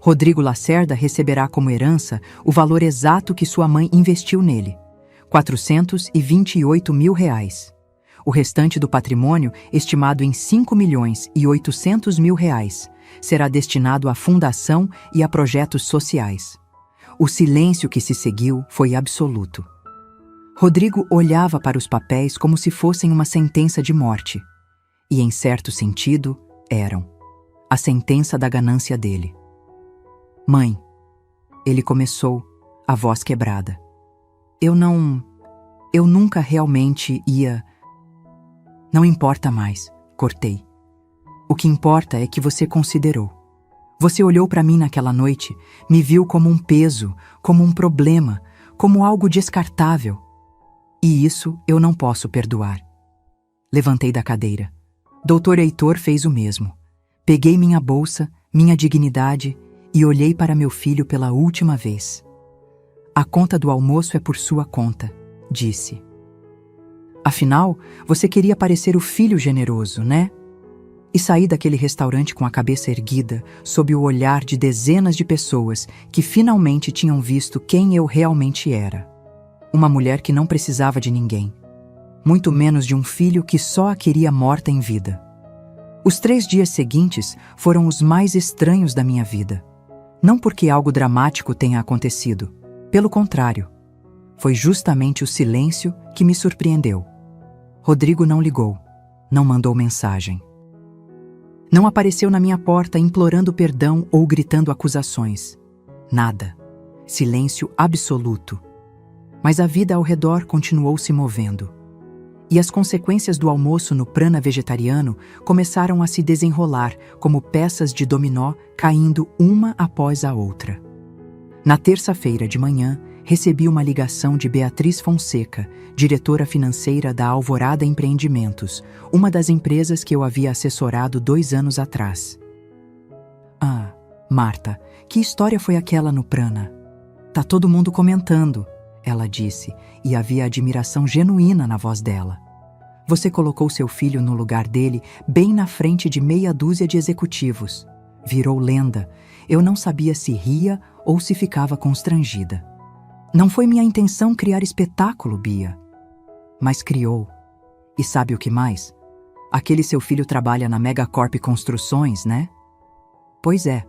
Rodrigo Lacerda receberá como herança o valor exato que sua mãe investiu nele, R$ 428 mil. O restante do patrimônio, estimado em 5.800.000 reais, será destinado à fundação e a projetos sociais. O silêncio que se seguiu foi absoluto. Rodrigo olhava para os papéis como se fossem uma sentença de morte. E, em certo sentido, eram. A sentença da ganância dele. Mãe, ele começou, a voz quebrada. Eu nunca realmente ia... Não importa mais, cortei. O que importa é que você considerou. Você olhou para mim naquela noite, me viu como um peso, como um problema, como algo descartável. E isso eu não posso perdoar. Levantei da cadeira. Doutor Heitor fez o mesmo. Peguei minha bolsa, minha dignidade e olhei para meu filho pela última vez. A conta do almoço é por sua conta, disse. Afinal, você queria parecer o filho generoso, né? E saí daquele restaurante com a cabeça erguida, sob o olhar de dezenas de pessoas que finalmente tinham visto quem eu realmente era. Uma mulher que não precisava de ninguém. Muito menos de um filho que só a queria morta em vida. Os 3 dias seguintes foram os mais estranhos da minha vida. Não porque algo dramático tenha acontecido. Pelo contrário. Foi justamente o silêncio que me surpreendeu. Rodrigo não ligou. Não mandou mensagem. Não apareceu na minha porta implorando perdão ou gritando acusações. Nada. Silêncio absoluto. Mas a vida ao redor continuou se movendo. E as consequências do almoço no prana vegetariano começaram a se desenrolar como peças de dominó caindo uma após a outra. Na terça-feira de manhã, recebi uma ligação de Beatriz Fonseca, diretora financeira da Alvorada Empreendimentos, uma das empresas que eu havia assessorado 2 anos atrás. Ah, Marta, que história foi aquela no prana? Tá todo mundo comentando, ela disse, e havia admiração genuína na voz dela. Você colocou seu filho no lugar dele, bem na frente de meia dúzia de executivos. Virou lenda. Eu não sabia se ria ou se ficava constrangida. Não foi minha intenção criar espetáculo, Bia. Mas criou. E sabe o que mais? Aquele seu filho trabalha na Megacorp Construções, né? Pois é.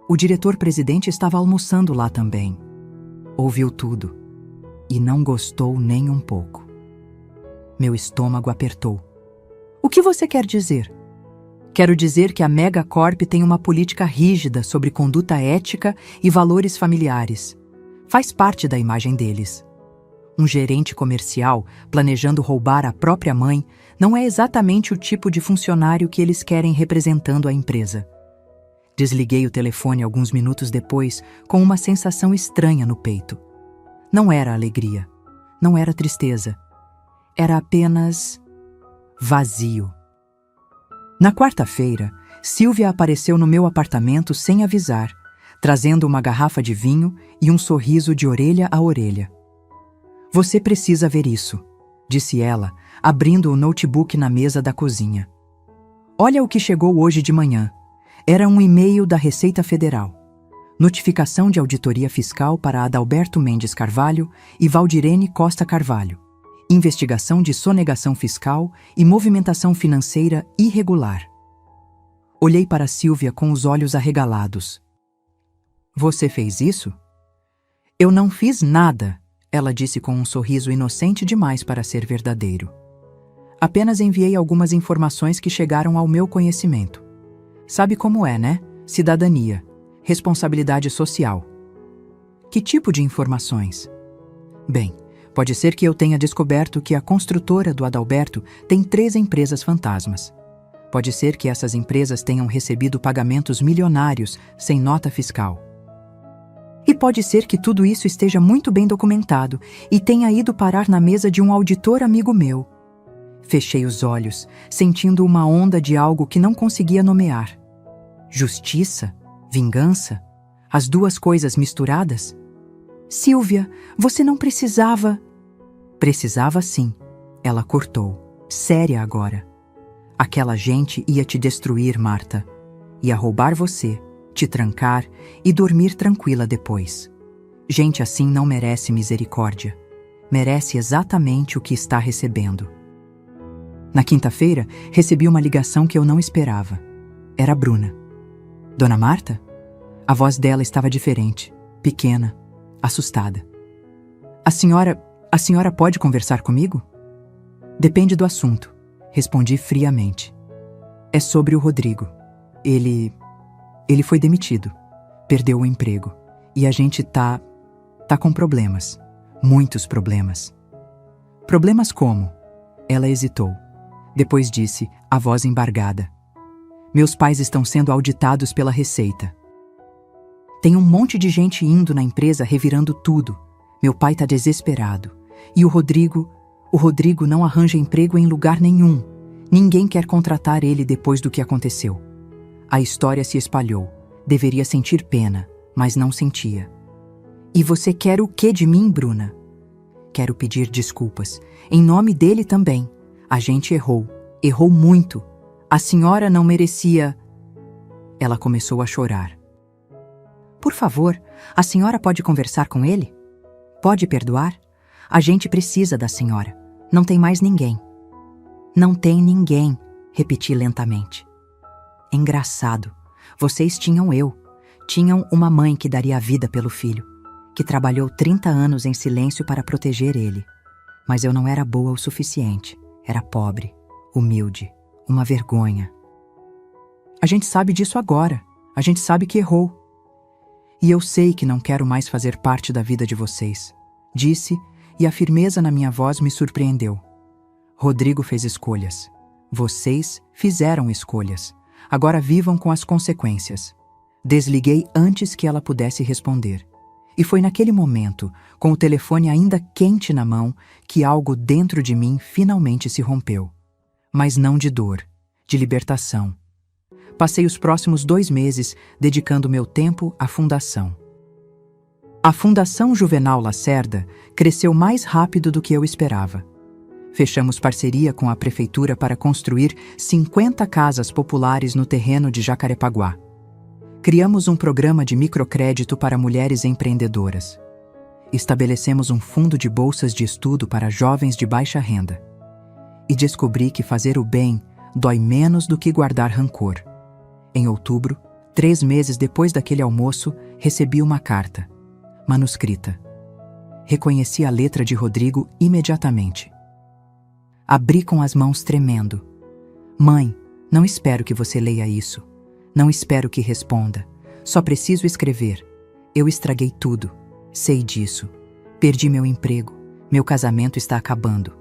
O diretor-presidente estava almoçando lá também. Ouviu tudo. E não gostou nem um pouco. Meu estômago apertou. O que você quer dizer? Quero dizer que a Megacorp tem uma política rígida sobre conduta ética e valores familiares. Faz parte da imagem deles. Um gerente comercial, planejando roubar a própria mãe, não é exatamente o tipo de funcionário que eles querem representando a empresa. Desliguei o telefone alguns minutos depois, com uma sensação estranha no peito. Não era alegria, não era tristeza. Era apenas vazio. Na quarta-feira, Silvia apareceu no meu apartamento sem avisar, trazendo uma garrafa de vinho e um sorriso de orelha a orelha. Você precisa ver isso, disse ela, abrindo o notebook na mesa da cozinha. Olha o que chegou hoje de manhã. Era um e-mail da Receita Federal. Notificação de auditoria fiscal para Adalberto Mendes Carvalho e Valdirene Costa Carvalho. Investigação de sonegação fiscal e movimentação financeira irregular. Olhei para Silvia com os olhos arregalados. Você fez isso? Eu não fiz nada, ela disse com um sorriso inocente demais para ser verdadeiro. Apenas enviei algumas informações que chegaram ao meu conhecimento. Sabe como é, né? Cidadania, responsabilidade social. Que tipo de informações? Bem, pode ser que eu tenha descoberto que a construtora do Adalberto tem 3 empresas fantasmas. Pode ser que essas empresas tenham recebido pagamentos milionários sem nota fiscal. E pode ser que tudo isso esteja muito bem documentado e tenha ido parar na mesa de um auditor amigo meu. Fechei os olhos, sentindo uma onda de algo que não conseguia nomear. Justiça? Vingança? As duas coisas misturadas? Silvia, você não precisava... Precisava sim. Ela cortou. Séria agora. Aquela gente ia te destruir, Marta. Ia roubar você, te trancar e dormir tranquila depois. Gente assim não merece misericórdia. Merece exatamente o que está recebendo. Na quinta-feira, recebi uma ligação que eu não esperava. Era a Bruna. Dona Marta? A voz dela estava diferente, pequena, assustada. A senhora pode conversar comigo? Depende do assunto, respondi friamente. É sobre o Rodrigo. Ele foi demitido, perdeu o emprego e a gente tá com problemas, muitos problemas. Problemas como? Ela hesitou. Depois disse, a voz embargada. Meus pais estão sendo auditados pela Receita. Tem um monte de gente indo na empresa revirando tudo. Meu pai tá desesperado. E o Rodrigo não arranja emprego em lugar nenhum. Ninguém quer contratar ele depois do que aconteceu. A história se espalhou. Deveria sentir pena, mas não sentia. E você quer o que de mim, Bruna? Quero pedir desculpas. Em nome dele também. A gente errou. Errou muito. A senhora não merecia... Ela começou a chorar. Por favor, a senhora pode conversar com ele? Pode perdoar? A gente precisa da senhora. Não tem mais ninguém. Não tem ninguém, repeti lentamente. Engraçado. Vocês tinham eu. Tinham uma mãe que daria a vida pelo filho, que trabalhou 30 anos em silêncio para proteger ele. Mas eu não era boa o suficiente. Era pobre, humilde, uma vergonha. A gente sabe disso agora. A gente sabe que errou. E eu sei que não quero mais fazer parte da vida de vocês, disse, e a firmeza na minha voz me surpreendeu. Rodrigo fez escolhas. Vocês fizeram escolhas. Agora vivam com as consequências. Desliguei antes que ela pudesse responder. E foi naquele momento, com o telefone ainda quente na mão, que algo dentro de mim finalmente se rompeu. Mas não de dor, de libertação. Passei os próximos 2 meses dedicando meu tempo à fundação. A Fundação Juvenal Lacerda cresceu mais rápido do que eu esperava. Fechamos parceria com a prefeitura para construir 50 casas populares no terreno de Jacarepaguá. Criamos um programa de microcrédito para mulheres empreendedoras. Estabelecemos um fundo de bolsas de estudo para jovens de baixa renda. E descobri que fazer o bem dói menos do que guardar rancor. Em outubro, 3 meses depois daquele almoço, recebi uma carta, manuscrita. Reconheci a letra de Rodrigo imediatamente. Abri com as mãos tremendo. Mãe, não espero que você leia isso. Não espero que responda. Só preciso escrever. Eu estraguei tudo. Sei disso. Perdi meu emprego. Meu casamento está acabando.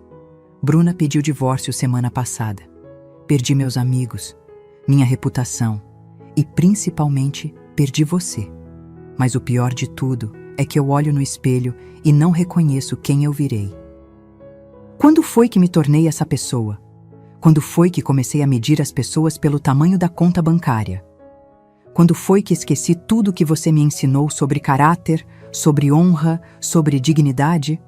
Bruna pediu divórcio semana passada. Perdi meus amigos, minha reputação e, principalmente, perdi você. Mas o pior de tudo é que eu olho no espelho e não reconheço quem eu virei. Quando foi que me tornei essa pessoa? Quando foi que comecei a medir as pessoas pelo tamanho da conta bancária? Quando foi que esqueci tudo que você me ensinou sobre caráter, sobre honra, sobre dignidade?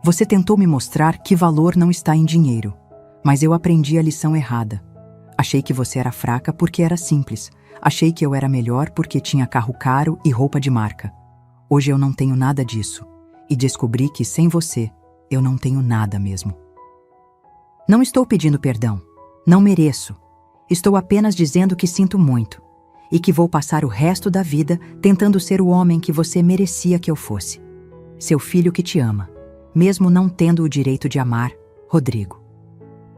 Você tentou me mostrar que valor não está em dinheiro, mas eu aprendi a lição errada. Achei que você era fraca porque era simples. Achei que eu era melhor porque tinha carro caro e roupa de marca. Hoje eu não tenho nada disso. E descobri que sem você, eu não tenho nada mesmo. Não estou pedindo perdão. Não mereço. Estou apenas dizendo que sinto muito. E que vou passar o resto da vida tentando ser o homem que você merecia que eu fosse. Seu filho que te ama, mesmo não tendo o direito de amar, Rodrigo.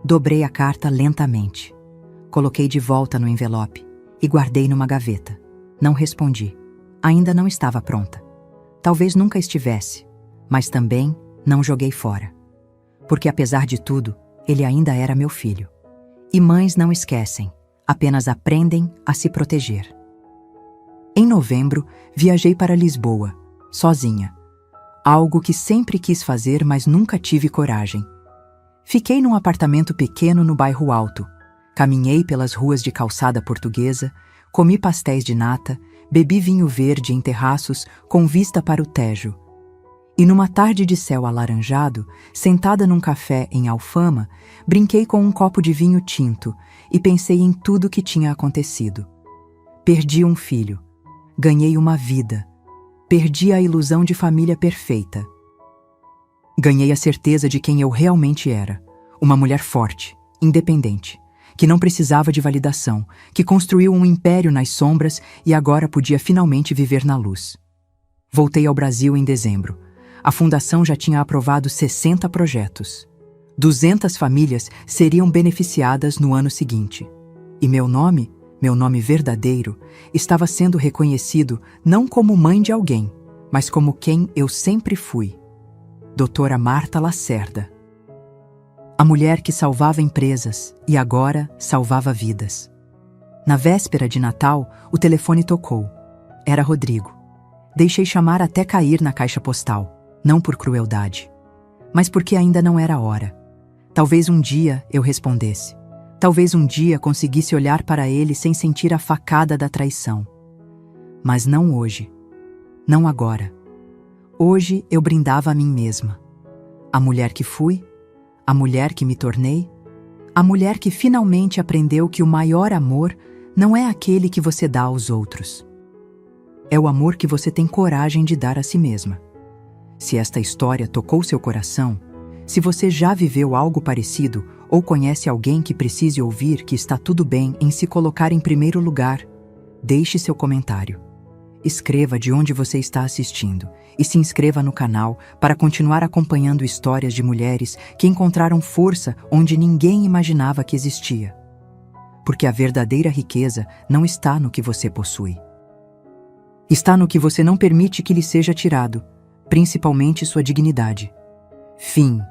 Dobrei a carta lentamente. Coloquei de volta no envelope e guardei numa gaveta. Não respondi. Ainda não estava pronta. Talvez nunca estivesse, mas também não joguei fora. Porque apesar de tudo, ele ainda era meu filho. E mães não esquecem, apenas aprendem a se proteger. Em novembro, viajei para Lisboa, sozinha. Algo que sempre quis fazer, mas nunca tive coragem. Fiquei num apartamento pequeno no bairro Alto. Caminhei pelas ruas de calçada portuguesa, comi pastéis de nata, bebi vinho verde em terraços com vista para o Tejo. E numa tarde de céu alaranjado, sentada num café em Alfama, brinquei com um copo de vinho tinto e pensei em tudo que tinha acontecido. Perdi um filho. Ganhei uma vida. Perdi a ilusão de família perfeita. Ganhei a certeza de quem eu realmente era. Uma mulher forte, independente, que não precisava de validação, que construiu um império nas sombras e agora podia finalmente viver na luz. Voltei ao Brasil em dezembro. A fundação já tinha aprovado 60 projetos. 200 famílias seriam beneficiadas no ano seguinte. E meu nome verdadeiro, estava sendo reconhecido não como mãe de alguém, mas como quem eu sempre fui. Doutora Marta Lacerda. A mulher que salvava empresas e agora salvava vidas. Na véspera de Natal, o telefone tocou. Era Rodrigo. Deixei chamar até cair na caixa postal, não por crueldade, mas porque ainda não era a hora. Talvez um dia eu respondesse. Talvez um dia conseguisse olhar para ele sem sentir a facada da traição. Mas não hoje. Não agora. Hoje eu brindava a mim mesma. A mulher que fui, a mulher que me tornei, a mulher que finalmente aprendeu que o maior amor não é aquele que você dá aos outros. É o amor que você tem coragem de dar a si mesma. Se esta história tocou seu coração, se você já viveu algo parecido ou conhece alguém que precise ouvir que está tudo bem em se colocar em primeiro lugar, deixe seu comentário. Escreva de onde você está assistindo e se inscreva no canal para continuar acompanhando histórias de mulheres que encontraram força onde ninguém imaginava que existia. Porque a verdadeira riqueza não está no que você possui. Está no que você não permite que lhe seja tirado, principalmente sua dignidade. Fim.